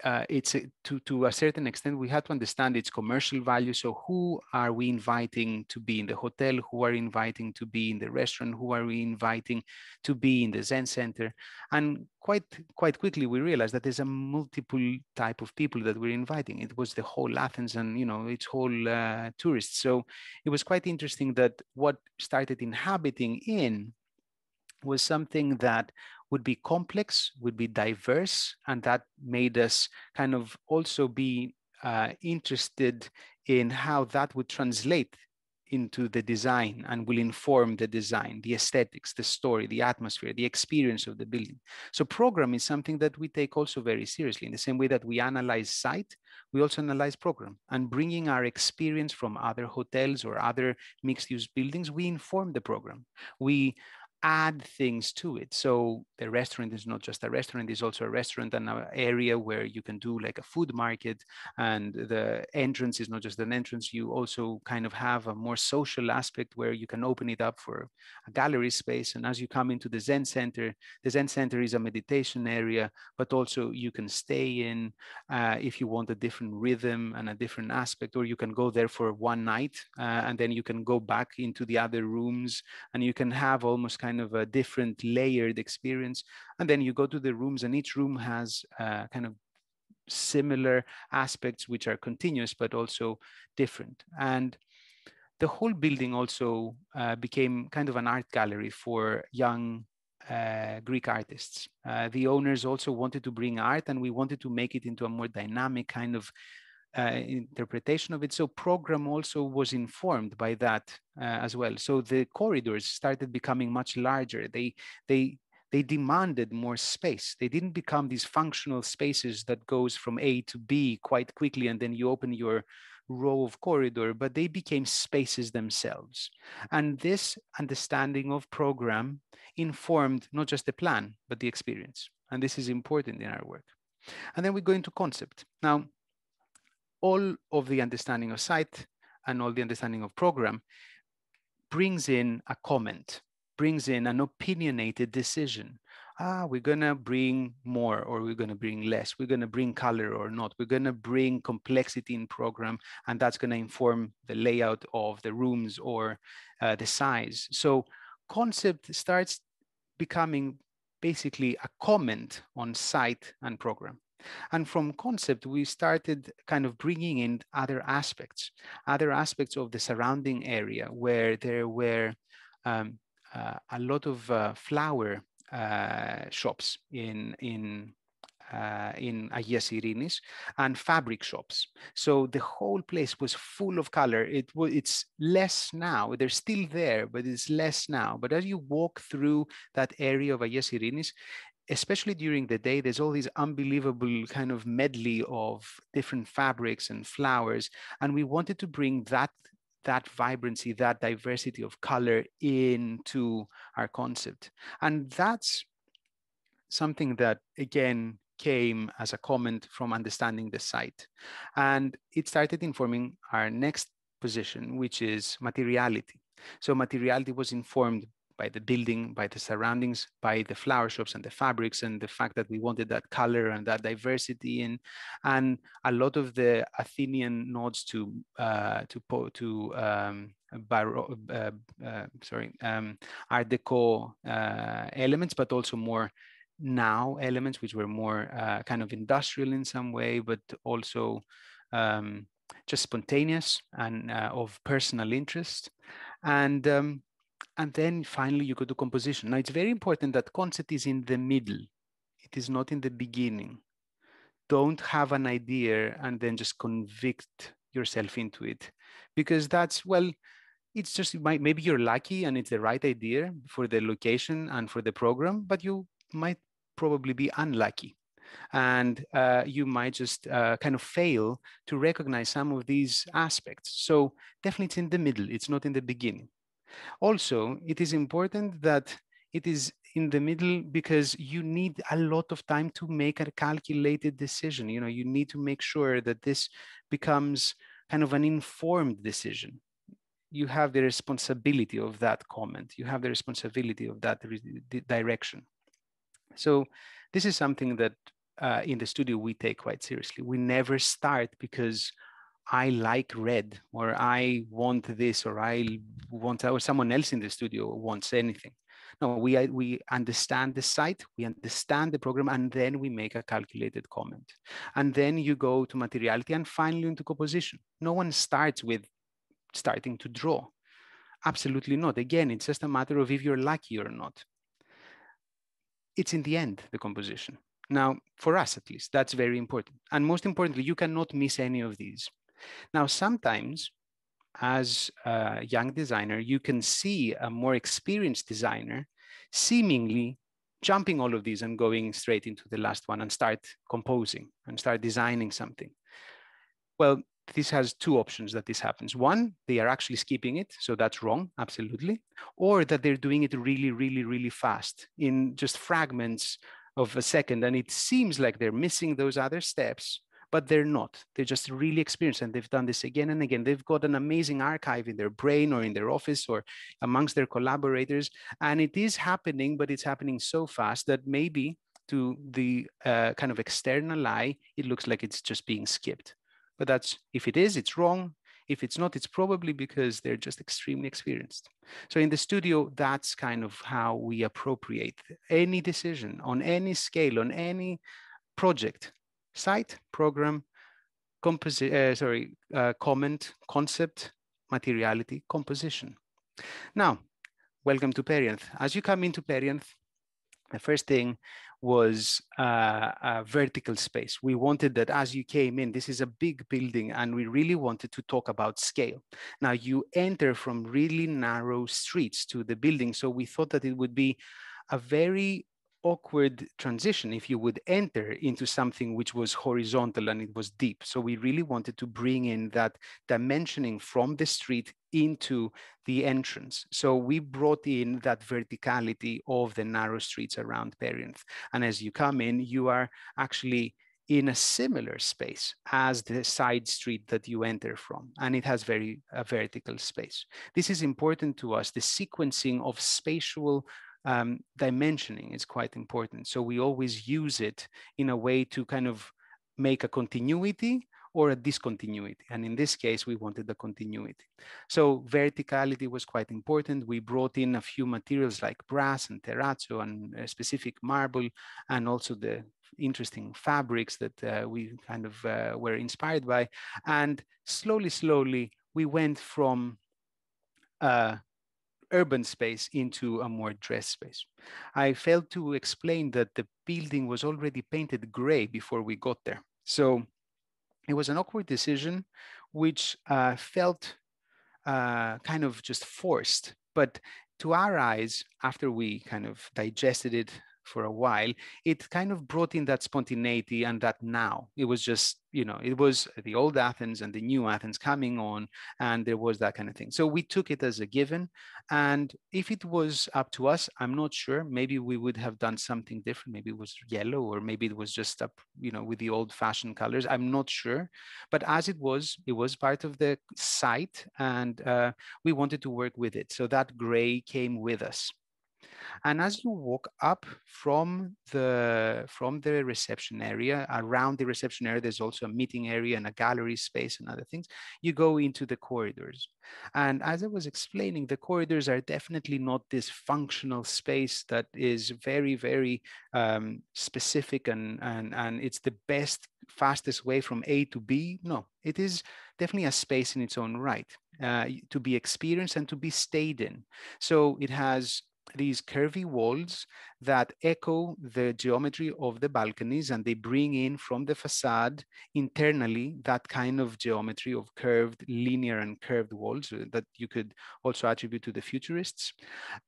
To a certain extent, we had to understand its commercial value. So who are we inviting to be in the hotel? Who are we inviting to be in the restaurant? Who are we inviting to be in the Zen Center? And quite quickly, we realized that there's a multiple type of people that we're inviting. It was the whole Athens and, its whole tourists. So it was quite interesting that what started inhabiting in was something that would be complex, would be diverse, and that made us kind of also be interested in how that would translate into the design and will inform the design, the aesthetics, the story, the atmosphere, the experience of the building. So program is something that we take also very seriously. In the same way that we analyze site, we also analyze program, and bringing our experience from other hotels or other mixed-use buildings, we inform the program. We add things to it. So the restaurant is not just a restaurant, it's also a restaurant and an area where you can do like a food market, and the entrance is not just an entrance, you also kind of have a more social aspect where you can open it up for a gallery space. And as you come into the Zen Center is a meditation area, but also you can stay in if you want a different rhythm and a different aspect, or you can go there for one night and then you can go back into the other rooms and you can have almost kind of a different layered experience. And then you go to the rooms, and each room has kind of similar aspects which are continuous but also different. And the whole building also became kind of an art gallery for young Greek artists. The owners also wanted to bring art, and we wanted to make it into a more dynamic kind of interpretation of it. So program also was informed by that as well. So the corridors started becoming much larger. They demanded more space. They didn't become these functional spaces that goes from A to B quite quickly and then you open your row of corridor, but they became spaces themselves. And this understanding of program informed not just the plan, but the experience. And this is important in our work. And then we go into concept. Now, all of the understanding of site and all the understanding of program brings in a comment, brings in an opinionated decision. We're gonna bring more or we're gonna bring less. We're gonna bring color or not. We're gonna bring complexity in program, and that's gonna inform the layout of the rooms or the size. So concept starts becoming basically a comment on site and program. And from concept, we started kind of bringing in other aspects of the surrounding area where there were a lot of flower shops in Agias Irinis and fabric shops. So the whole place was full of color. It's less now. They're still there, but it's less now. But as you walk through that area of Agias Irinis, especially during the day, there's all these unbelievable kind of medley of different fabrics and flowers. And we wanted to bring that vibrancy, that diversity of color into our concept. And that's something that, again, came as a comment from understanding the site. And it started informing our next position, which is materiality. So materiality was informed by the building, by the surroundings, by the flower shops and the fabrics, and the fact that we wanted that color and that diversity in, and a lot of the Athenian nods to Art Deco elements, but also more now elements, which were more kind of industrial in some way, but also just spontaneous and of personal interest. And then finally you go to composition. Now it's very important that concept is in the middle. It is not in the beginning. Don't have an idea and then just convict yourself into it, because that's, well, it's just, maybe you're lucky and it's the right idea for the location and for the program, but you might probably be unlucky. And you might just kind of fail to recognize some of these aspects. So definitely it's in the middle, it's not in the beginning. Also, it is important that it is in the middle because you need a lot of time to make a calculated decision. You know, you need to make sure that this becomes kind of an informed decision. You have the responsibility of that comment. You have the responsibility of that direction. So this is something that in the studio we take quite seriously. We never start because I like red, or I want this, or I want, or someone else in the studio wants anything. No, we understand the site, we understand the program, and then we make a calculated comment. And then you go to materiality and finally into composition. No one starts with starting to draw. Absolutely not. Again, it's just a matter of if you're lucky or not. It's in the end, the composition. Now, for us at least, that's very important. And most importantly, you cannot miss any of these. Now, sometimes as a young designer, you can see a more experienced designer seemingly jumping all of these and going straight into the last one and start composing and start designing something. Well, this has two options that this happens. One, they are actually skipping it, so that's wrong, absolutely. Or that they're doing it really, really, really fast in just fragments of a second, and it seems like they're missing those other steps, but they're not. They're just really experienced, and they've done this again and again. They've got an amazing archive in their brain or in their office or amongst their collaborators, and it is happening, but it's happening so fast that maybe to the kind of external eye, it looks like it's just being skipped. But that's, if it is, it's wrong. If it's not, it's probably because they're just extremely experienced. So in the studio, that's kind of how we appropriate any decision on any scale, on any project, site, program, comment, concept, materiality, composition. Now, welcome to Perianth. As you come into Perianth, the first thing was a vertical space. We wanted that as you came in, this is a big building, and we really wanted to talk about scale. Now you enter from really narrow streets to the building, so we thought that it would be a very awkward transition if you would enter into something which was horizontal and it was deep. So we really wanted to bring in that dimensioning from the street into the entrance. So we brought in that verticality of the narrow streets around Perianth. And as you come in, you are actually in a similar space as the side street that you enter from, and it has a vertical space. This is important to us. The sequencing of spatial dimensioning is quite important. So we always use it in a way to kind of make a continuity or a discontinuity. And in this case, we wanted the continuity. So verticality was quite important. We brought in a few materials like brass and terrazzo and specific marble, and also the interesting fabrics that we kind of were inspired by. And slowly, we went from urban space into a more dress space. I failed to explain that the building was already painted gray before we got there. So it was an awkward decision, which felt kind of just forced. But to our eyes, after we kind of digested it for a while, it kind of brought in that spontaneity and that now. It was just, you know, it was the old Athens and the new Athens coming on, and there was that kind of thing. So we took it as a given. And if it was up to us, I'm not sure. Maybe we would have done something different. Maybe it was yellow, or maybe it was just up, you know, with the old fashioned colors. I'm not sure. But as it was part of the site, and we wanted to work with it. So that gray came with us. And as you walk up from the reception area, around the reception area, there's also a meeting area and a gallery space and other things. You go into the corridors. And as I was explaining, the corridors are definitely not this functional space that is very, very specific and it's the best, fastest way from A to B. No, it is definitely a space in its own right to be experienced and to be stayed in. So it has these curvy walls that echo the geometry of the balconies, and they bring in from the facade internally that kind of geometry of curved, linear and curved walls that you could also attribute to the futurists.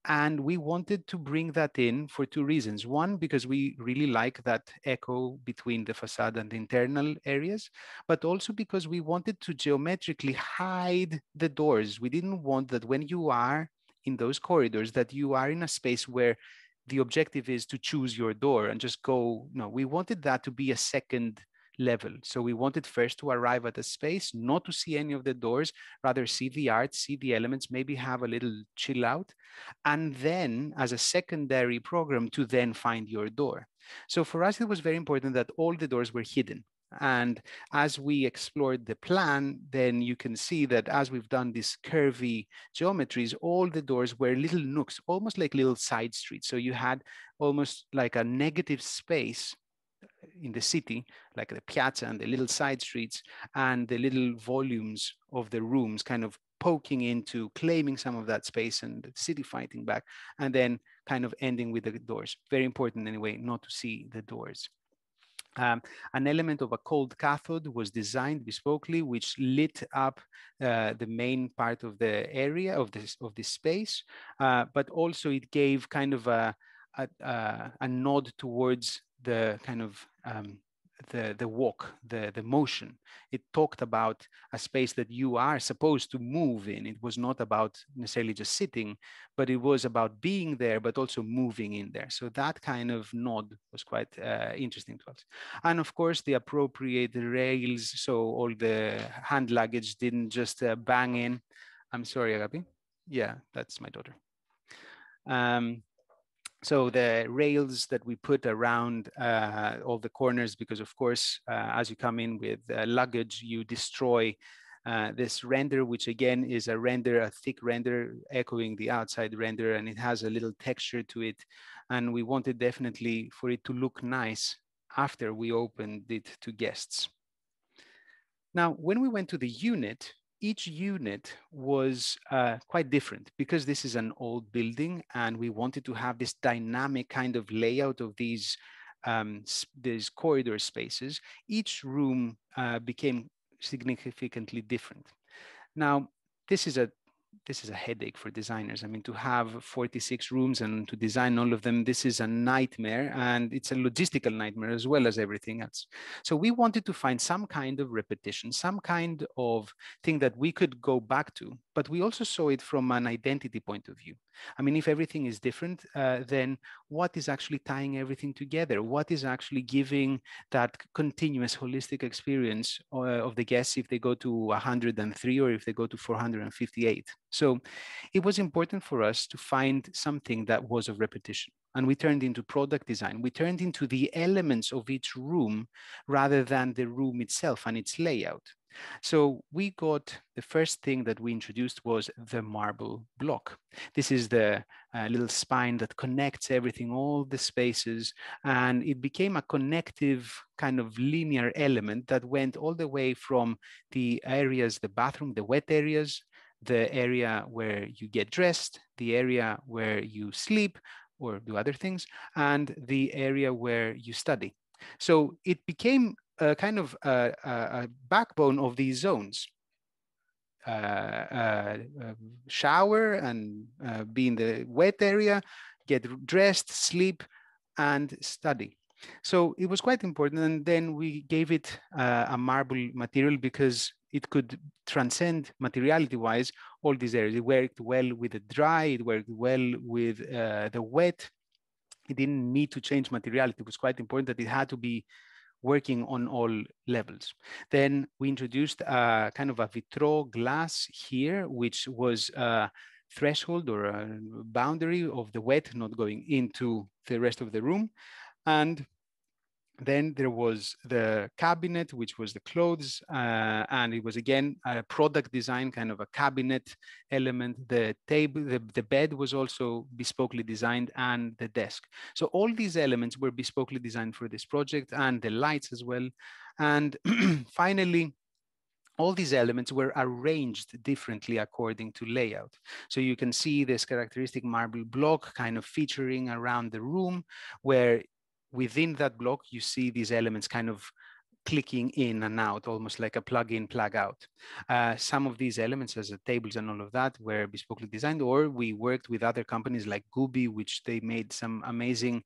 And we wanted to bring that in for two reasons. One, because we really like that echo between the facade and the internal areas, but also because we wanted to geometrically hide the doors. We didn't want that when you are in those corridors that you are in a space where the objective is to choose your door and just go. No, we wanted that to be a second level. So we wanted first to arrive at a space, not to see any of the doors, rather see the art, see the elements, maybe have a little chill out, and then as a secondary program to then find your door. So for us, it was very important that all the doors were hidden. And as we explored the plan, then you can see that as we've done these curvy geometries, all the doors were little nooks, almost like little side streets. So you had almost like a negative space in the city, like the piazza and the little side streets and the little volumes of the rooms kind of poking into, claiming some of that space and the city fighting back, and then kind of ending with the doors. Very important anyway, not to see the doors. An element of a cold cathode was designed bespokely, which lit up the main part of the area of this space, but also it gave kind of a nod towards the kind of the walk, the motion. It talked about a space that you are supposed to move in. It was not about necessarily just sitting, but it was about being there, but also moving in there. So that kind of nod was quite interesting to us. And of course, the appropriate rails, so all the hand luggage didn't just bang in. I'm sorry, Agapi. Yeah, that's my daughter. So the rails that we put around all the corners, because of course, as you come in with luggage, you destroy this render, which again is a render, a thick render echoing the outside render, and it has a little texture to it. And we wanted definitely for it to look nice after we opened it to guests. Now, when we went to the unit, each unit was quite different because this is an old building and we wanted to have this dynamic kind of layout of these corridor spaces. Each room became significantly different. Now, this is a headache for designers. I mean, to have 46 rooms and to design all of them, this is a nightmare, and it's a logistical nightmare as well as everything else. So we wanted to find some kind of repetition, some kind of thing that we could go back to, but we also saw it from an identity point of view. I mean, if everything is different, then what is actually tying everything together? What is actually giving that continuous holistic experience of the guests if they go to 103 or if they go to 458? So it was important for us to find something that was of repetition. And we turned into product design. We turned into the elements of each room rather than the room itself and its layout. So we got, the first thing that we introduced was the marble block. This is the little spine that connects everything, all the spaces, and it became a connective kind of linear element that went all the way from the areas, the bathroom, the wet areas, the area where you get dressed, the area where you sleep or do other things, and the area where you study. So it became a kind of a backbone of these zones. Shower and be in the wet area, get dressed, sleep, and study. So it was quite important. And then we gave it a marble material because it could transcend materiality-wise all these areas. It worked well with the dry, it worked well with the wet. It didn't need to change materiality. It was quite important that it had to be working on all levels. Then we introduced a kind of a vitraux glass here, which was a threshold or a boundary of the wet not going into the rest of the room. And then there was the cabinet, which was the clothes, and it was again a product design, kind of a cabinet element. The table, the bed was also bespokely designed, and the desk. So all these elements were bespokely designed for this project, and the lights as well. And finally, all these elements were arranged differently according to layout. So you can see this characteristic marble block kind of featuring around the room, where within that block, you see these elements kind of clicking in and out, almost like a plug-in, plug-out. Some of these elements, as the tables and all of that, were bespokely designed, or we worked with other companies like Gubi, which they made some amazing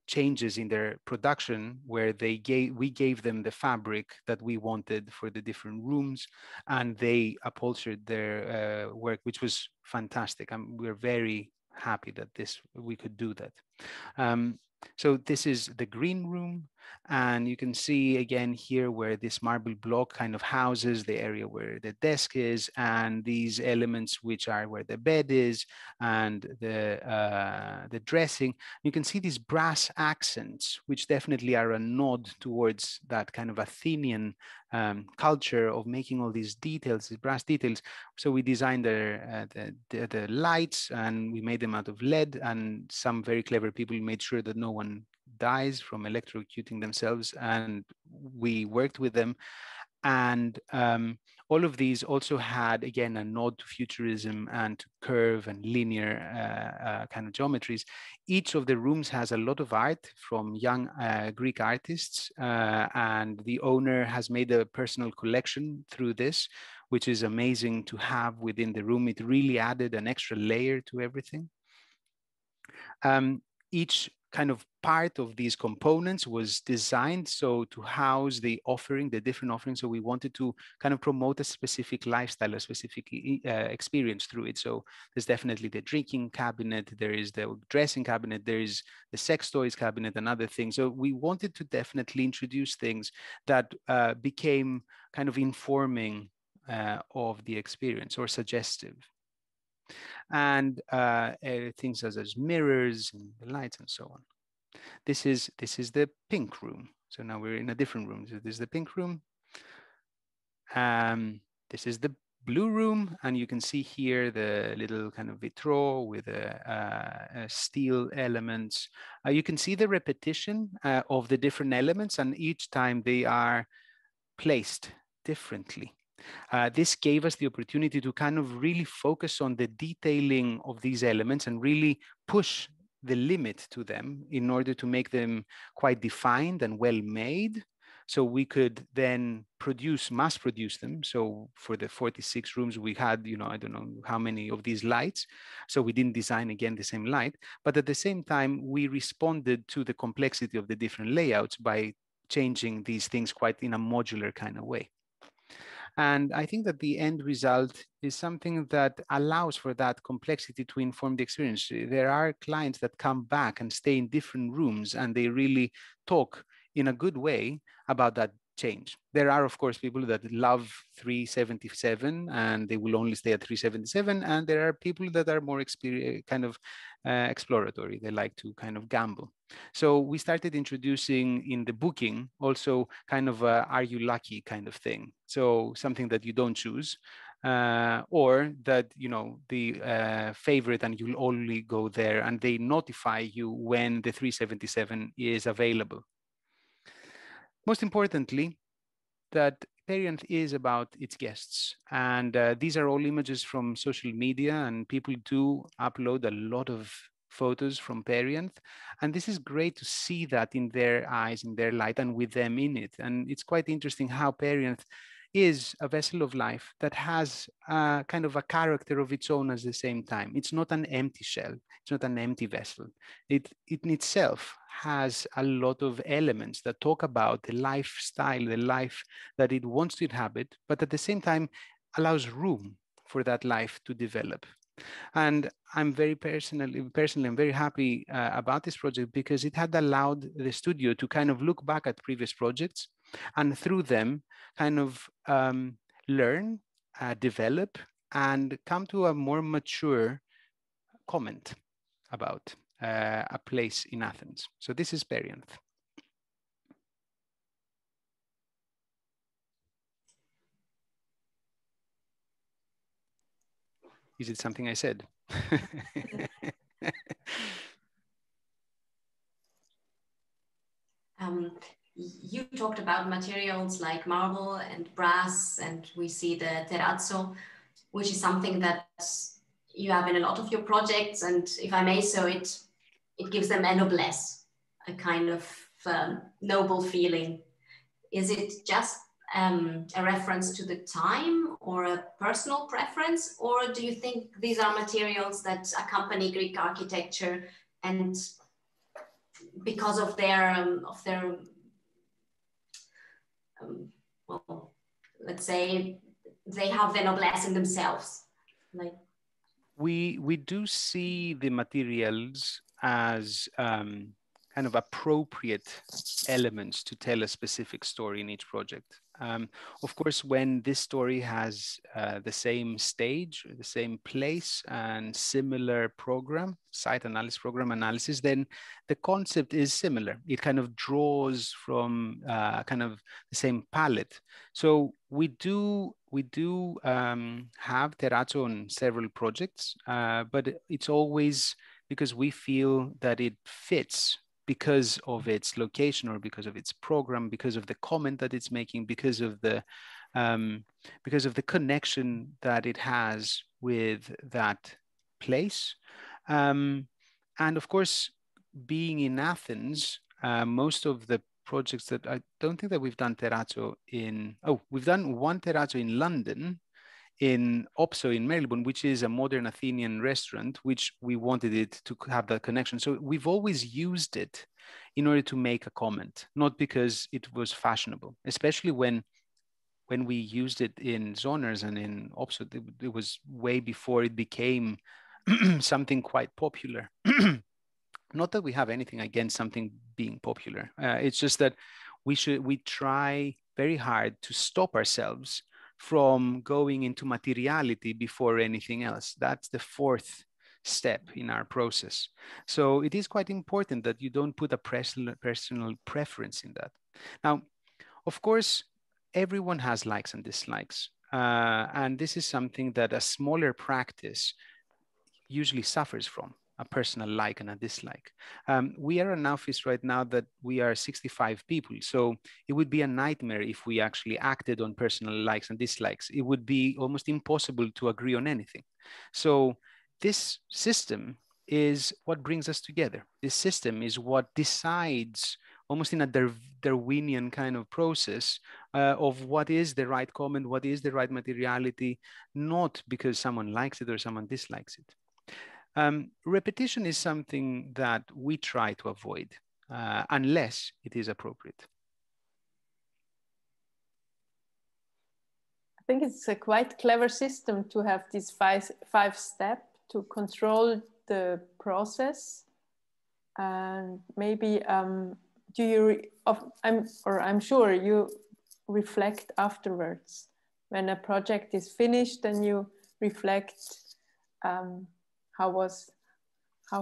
changes in their production, where we gave them the fabric that we wanted for the different rooms, and they upholstered their work, which was fantastic. We're very happy that we could do that. So this is the green room, and you can see again here where this marble block kind of houses the area where the desk is, and these elements which are where the bed is and the dressing. You can see these brass accents, which definitely are a nod towards that kind of Athenian culture of making all these details, these brass details. So we designed the lights, and we made them out of LED, and some very clever people made sure that no one dies from electrocuting themselves, and we worked with them. And all of these also had, again, a nod to futurism and to curve and linear kind of geometries. Each of the rooms has a lot of art from young Greek artists, and the owner has made a personal collection through this, which is amazing to have within the room. It really added an extra layer to everything. Each kind of part of these components was designed so to house the offering, the different offerings. So we wanted to kind of promote a specific lifestyle, a specific experience through it. So there's definitely the drinking cabinet, there is the dressing cabinet, there is the sex toys cabinet and other things. So we wanted to definitely introduce things that became kind of informing of the experience or suggestive. And things such as mirrors and the lights and so on. This is the pink room. So now we're in a different room. So this is the pink room. This is the blue room, and you can see here the little kind of vitraux with steel elements. You can see the repetition of the different elements, and each time they are placed differently. This gave us the opportunity to kind of really focus on the detailing of these elements and really push the limit to them in order to make them quite defined and well made. So we could then mass produce them. So for the 46 rooms we had, I don't know how many of these lights. So we didn't design again the same light, but at the same time, we responded to the complexity of the different layouts by changing these things quite in a modular kind of way. And I think that the end result is something that allows for that complexity to inform the experience. There are clients that come back and stay in different rooms, and they really talk in a good way about that change. There are, of course, people that love 377 and they will only stay at 377. And there are people that are more exploratory. They like to kind of gamble. So we started introducing in the booking also kind of a are you lucky kind of thing. So something that you don't choose, or that, you know, the favorite and you'll only go there and they notify you when the 377 is available. Most importantly, that Perianth is about its guests. And these are all images from social media, and people do upload a lot of photos from Perianth. And this is great to see that in their eyes, in their light, and with them in it. And it's quite interesting how Perianth is a vessel of life that has kind of a character of its own at the same time. It's not an empty shell. It's not an empty vessel. It in itself has a lot of elements that talk about the lifestyle, the life that it wants to inhabit, but at the same time allows room for that life to develop. And I'm very personally, I'm very happy about this project because it had allowed the studio to kind of look back at previous projects and through them kind of learn, develop, and come to a more mature comment about a place in Athens. So this is Perianth. Is it something I said? You talked about materials like marble and brass, and we see the terrazzo, which is something that you have in a lot of your projects. And if I may, so it gives them a noblesse, a kind of noble feeling. Is it just a reference to the time or a personal preference, or do you think these are materials that accompany Greek architecture and because of their well, let's say they have the noblesse in themselves? Like, we do see the materials as kind of appropriate elements to tell a specific story in each project. Of course, when this story has the same stage, the same place, and similar program, site analysis, program analysis, then the concept is similar. It kind of draws from kind of the same palette. So we do have terrazzo on several projects, but it's always because we feel that it fits because of its location or because of its program, because of the comment that it's making, because of the connection that it has with that place. And of course, being in Athens, most of the projects that I don't think that we've done terrazzo in, we've done one terrazzo in London, in Opso in Marylebone, which is a modern Athenian restaurant, which we wanted it to have that connection. So we've always used it in order to make a comment, not because it was fashionable, especially when we used it in Zoners and in Opso, it was way before it became something quite popular. Not that we have anything against something being popular. It's just that we try very hard to stop ourselves from going into materiality before anything else. That's the fourth step in our process. So it is quite important that you don't put a personal preference in that. Now, of course, everyone has likes and dislikes. And this is something that a smaller practice usually suffers from, a personal like and a dislike. We are an office right now that we are 65 people. So it would be a nightmare if we actually acted on personal likes and dislikes. It would be almost impossible to agree on anything. So this system is what brings us together. This system is what decides, almost in a Darwinian kind of process, of what is the right comment, what is the right materiality, not because someone likes it or someone dislikes it. Repetition is something that we try to avoid unless it is appropriate. I think it's a quite clever system to have this five step to control the process. And maybe I'm sure you reflect afterwards. When a project is finished, then you reflect how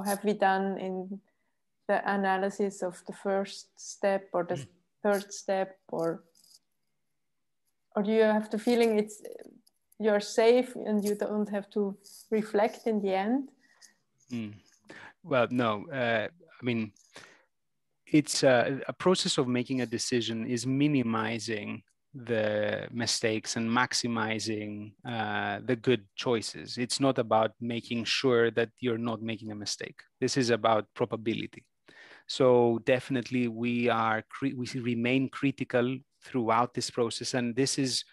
have we done in the analysis of the first step or the third step, or do you have the feeling you're safe and you don't have to reflect in the end? Well, no. I mean, it's a process of making a decision is minimizing the mistakes and maximizing the good choices. It's not about making sure that you're not making a mistake. This is about probability. So definitely we remain critical throughout this process, and this is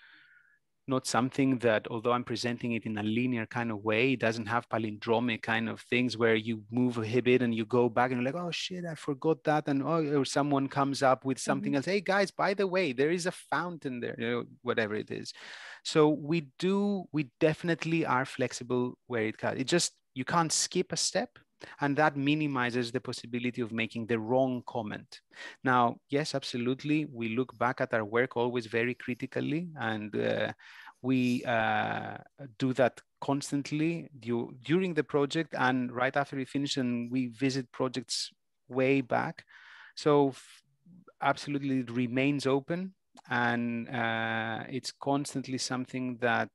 not something that, although I'm presenting it in a linear kind of way, it doesn't have palindromic kind of things where you move a bit and you go back and you're like, oh shit, I forgot that. And or someone comes up with something else. Hey guys, by the way, there is a fountain there, whatever it is. So we definitely are flexible where it can. You can't skip a step. And that minimizes the possibility of making the wrong comment. Now, yes, absolutely. We look back at our work always very critically, and we do that constantly during the project and right after we finish, and we visit projects way back. So absolutely it remains open, and it's constantly something that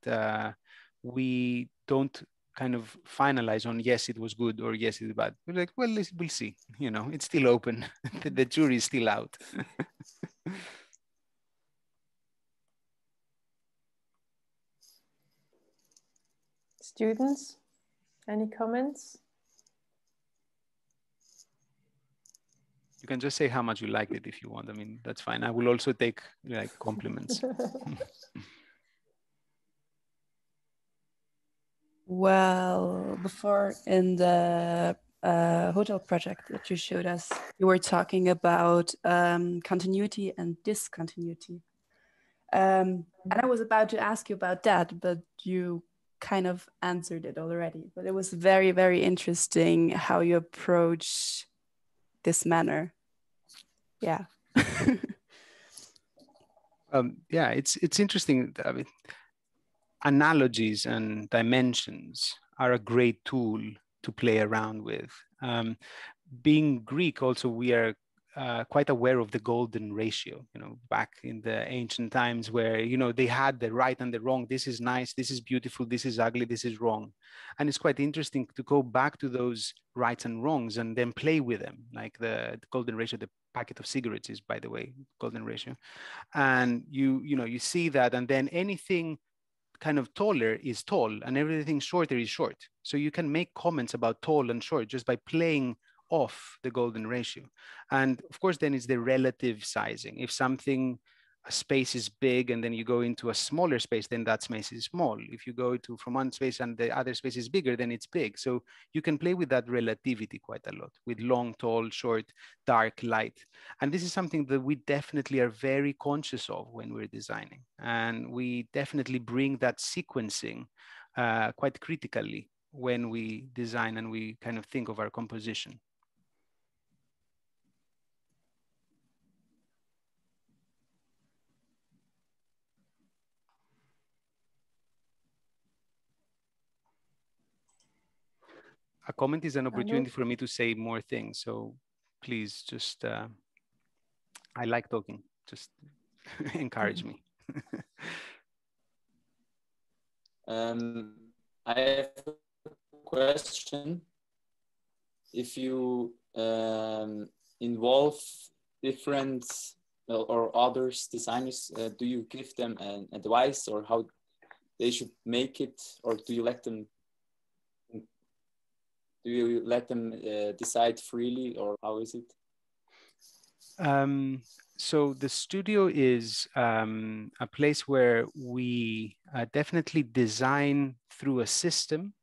we don't kind of finalize on, yes, it was good, or yes, it's bad. We're like, well, we'll see. It's still open. The jury is still out. Students, any comments? You can just say how much you liked it if you want. I mean, that's fine. I will also take compliments. Well, before in the hotel project that you showed us, you were talking about continuity and discontinuity. And I was about to ask you about that, but you kind of answered it already. But it was very, very interesting how you approach this manner. Yeah. Yeah, it's interesting. I mean, analogies and dimensions are a great tool to play around with. Being Greek, also, we are quite aware of the golden ratio, back in the ancient times where, they had the right and the wrong. This is nice, this is beautiful, this is ugly, this is wrong. And it's quite interesting to go back to those rights and wrongs and then play with them, like the golden ratio. The packet of cigarettes is, by the way, golden ratio. And you see that, and then anything kind of taller is tall and everything shorter is short. So you can make comments about tall and short just by playing off the golden ratio. And of course, then it's the relative sizing. If a space is big and then you go into a smaller space, then that space is small. If you go from one space and the other space is bigger, then it's big. So you can play with that relativity quite a lot, with long, tall, short, dark, light. And this is something that we definitely are very conscious of when we're designing. And we definitely bring that sequencing quite critically when we design and we kind of think of our composition. A comment is an opportunity for me to say more things. So please just, I like talking, just encourage me. I have a question. If you involve different or others designers, do you give them an advice or how they should make it, or do you let them decide freely, or how is it? So the studio is a place where we definitely design through a system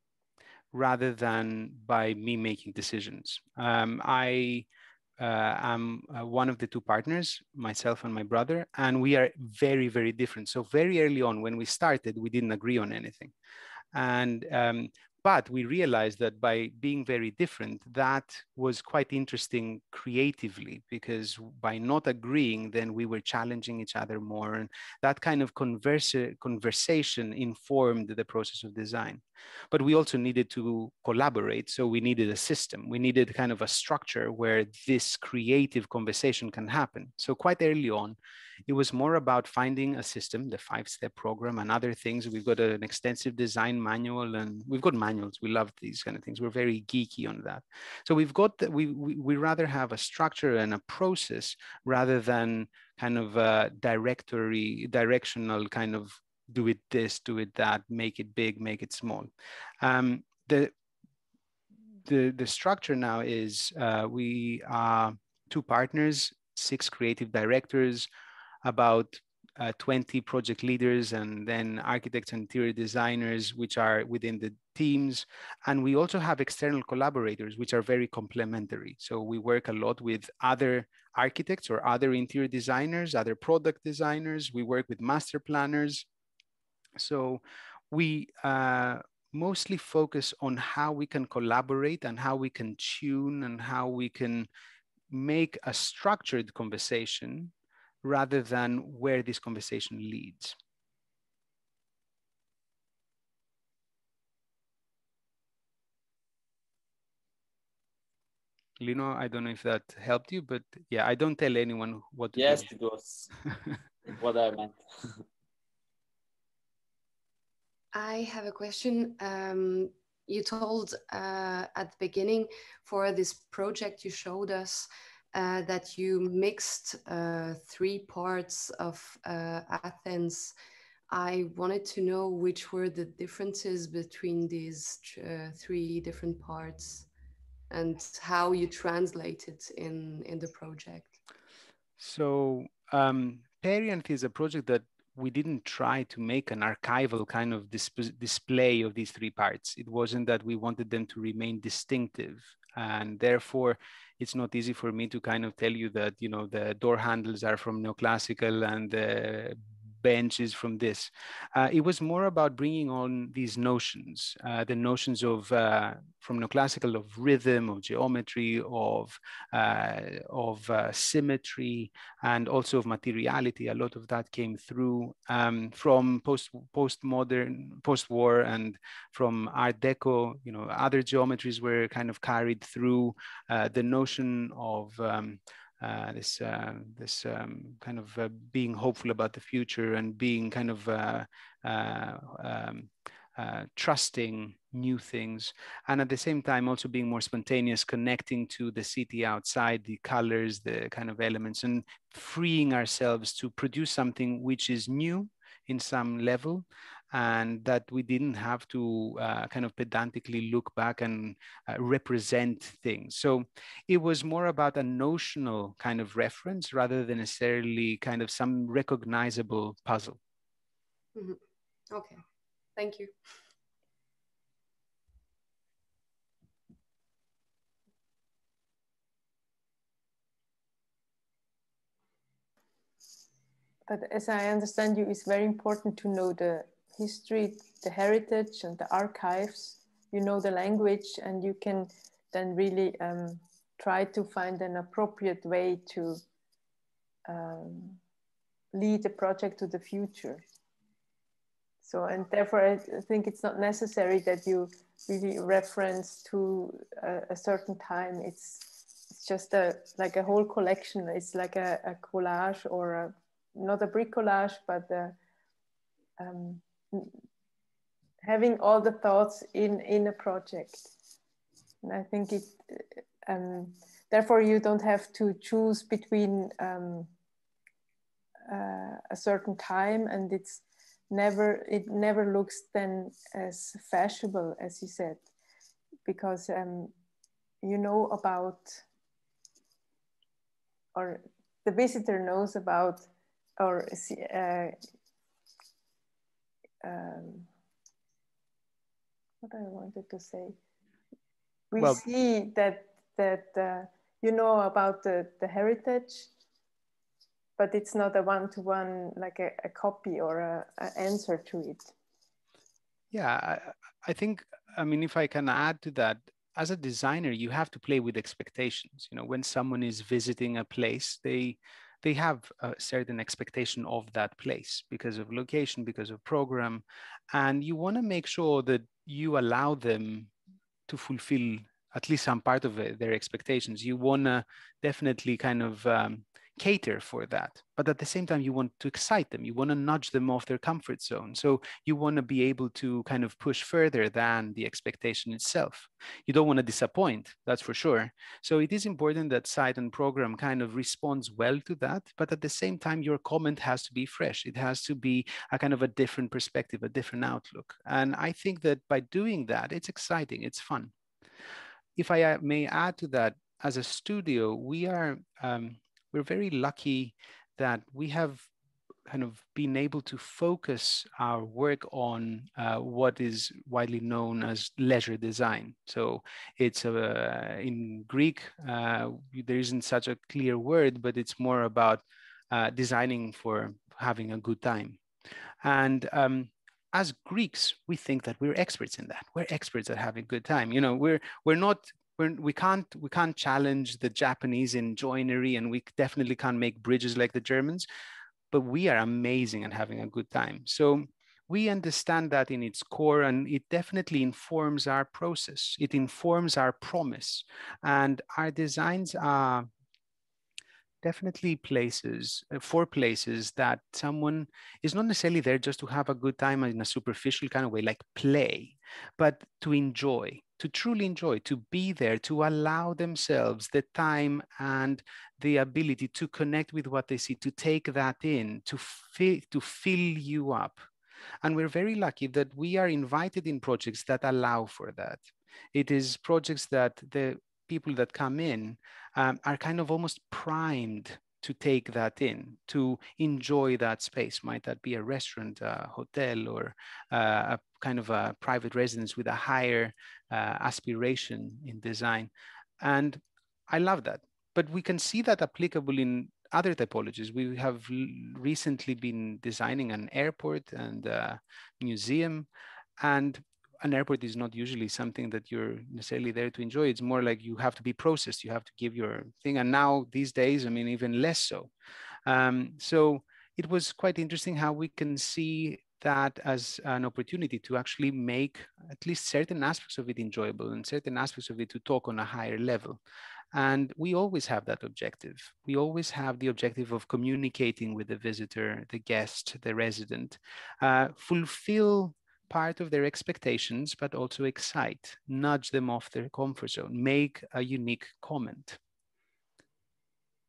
rather than by me making decisions. I am one of the two partners, myself and my brother, and we are very, very different. So very early on when we started, we didn't agree on anything. And But we realized that by being very different, that was quite interesting creatively, because by not agreeing, then we were challenging each other more. And that kind of conversation informed the process of design. But we also needed to collaborate. So we needed a system. We needed kind of a structure where this creative conversation can happen. So quite early on, it was more about finding a system, the 5-step program and other things. We've got an extensive design manual, and we've got manuals. We love these kind of things. We're very geeky on that. So we've got that. We rather have a structure and a process rather than kind of a directional kind of do it this, do it that, make it big, make it small. The structure now is we are 2 partners, 6 creative directors, about 20 project leaders, and then architects and interior designers, which are within the teams. And we also have external collaborators, which are very complementary. So we work a lot with other architects or other interior designers, other product designers. We work with master planners. So we mostly focus on how we can collaborate and how we can tune and how we can make a structured conversation rather than where this conversation leads. Lino, I don't know if that helped you, but yeah, I don't tell anyone what to do. Yes, it was what I meant. I have a question. You told at the beginning for this project you showed us that you mixed 3 parts of Athens. I wanted to know which were the differences between these 3 different parts and how you translate it in the project. So Perianth is a project that we didn't try to make an archival kind of display of these 3 parts. It wasn't that we wanted them to remain distinctive. And therefore, it's not easy for me to kind of tell you that, you know, the door handles are from neoclassical and the bench is from this. It was more about bringing on these notions, the notions of, from neoclassical, of rhythm, of geometry, of symmetry, and also of materiality. A lot of that came through from postmodern, post-war, and from Art Deco. You know, other geometries were kind of carried through. The notion of this kind of being hopeful about the future and being kind of trusting new things, and at the same time also being more spontaneous, connecting to the city outside, the colors, the kind of elements, and freeing ourselves to produce something which is new in some level, and that we didn't have to kind of pedantically look back and represent things. So it was more about a notional kind of reference rather than necessarily kind of some recognizable puzzle. Mm-hmm. Okay, thank you. But as I understand you, it's very important to know the history, the heritage, and the archives. You know the language, and you can then really try to find an appropriate way to lead the project to the future. So, and therefore, I think it's not necessary that you really reference to a certain time. It's just like a whole collection. It's like a collage, or not a bricolage, but having all the thoughts in a project. And I think it, therefore you don't have to choose between a certain time, and it never looks then as fashionable, as you said, because you know about, or the visitor knows about, or what I wanted to say. We see that you know about the heritage, but it's not a one-to-one, like a copy or an answer to it. Yeah, I think I mean, if I can add to that, as a designer, you have to play with expectations. You know, when someone is visiting a place, they have a certain expectation of that place because of location, because of program, and you want to make sure that you allow them to fulfill at least some part of their expectations. You want to definitely kind of cater for that, but at the same time you want to excite them, you want to nudge them off their comfort zone, so you want to be able to kind of push further than the expectation itself. You don't want to disappoint, that's for sure. So it is important that site and program kind of responds well to that, but at the same time your comment has to be fresh. It has to be a kind of a different perspective, a different outlook, and I think that by doing that, it's exciting, it's fun. If I may add to that, as a studio, we're very lucky that we have kind of been able to focus our work on what is widely known as leisure design. So it's in Greek, there isn't such a clear word, but it's more about designing for having a good time. And as Greeks, we think that we're experts in that. We're experts at having a good time. You know, we can't challenge the Japanese in joinery, and we definitely can't make bridges like the Germans, but we are amazing at having a good time. So we understand that in its core, and it definitely informs our process. It informs our promise, and our designs are definitely places that someone is not necessarily there just to have a good time in a superficial kind of way, like play, but to enjoy, to truly enjoy, to be there, to allow themselves the time and the ability to connect with what they see, to take that in, to fill you up. And we're very lucky that we are invited in projects that allow for that. It is projects that the people that come in are kind of almost primed to take that in, to enjoy that space. Might that be a restaurant, a hotel, or a kind of a private residence with a higher aspiration in design. And I love that. But we can see that applicable in other typologies. We have recently been designing an airport and a museum, and an airport is not usually something that you're necessarily there to enjoy. It's more like you have to be processed, you have to give your thing. And now these days, I mean, even less so. So it was quite interesting how we can see that as an opportunity to actually make at least certain aspects of it enjoyable and certain aspects of it to talk on a higher level. And we always have that objective. We always have the objective of communicating with the visitor, the guest, the resident, fulfill part of their expectations, but also excite, nudge them off their comfort zone, make a unique comment,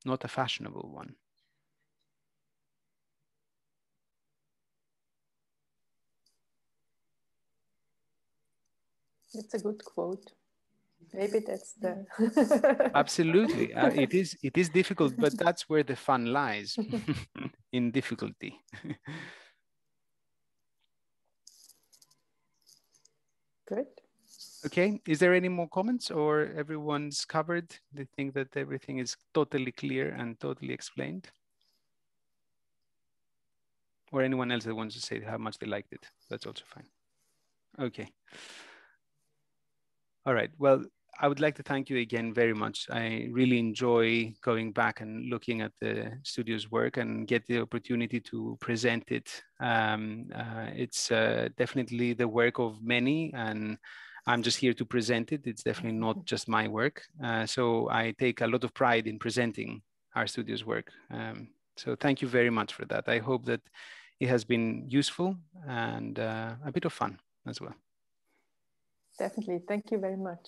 not a fashionable one. It's a good quote. Maybe that's the... Absolutely. It is difficult, but that's where the fun lies, in difficulty. Good. Okay, is there any more comments, or everyone's covered? They think that everything is totally clear and totally explained? Or anyone else that wants to say how much they liked it? That's also fine. Okay. All right, well, I would like to thank you again very much. I really enjoy going back and looking at the studio's work and get the opportunity to present it. It's definitely the work of many, and I'm just here to present it. It's definitely not just my work. So I take a lot of pride in presenting our studio's work. So thank you very much for that. I hope that it has been useful and a bit of fun as well. Definitely. Thank you very much.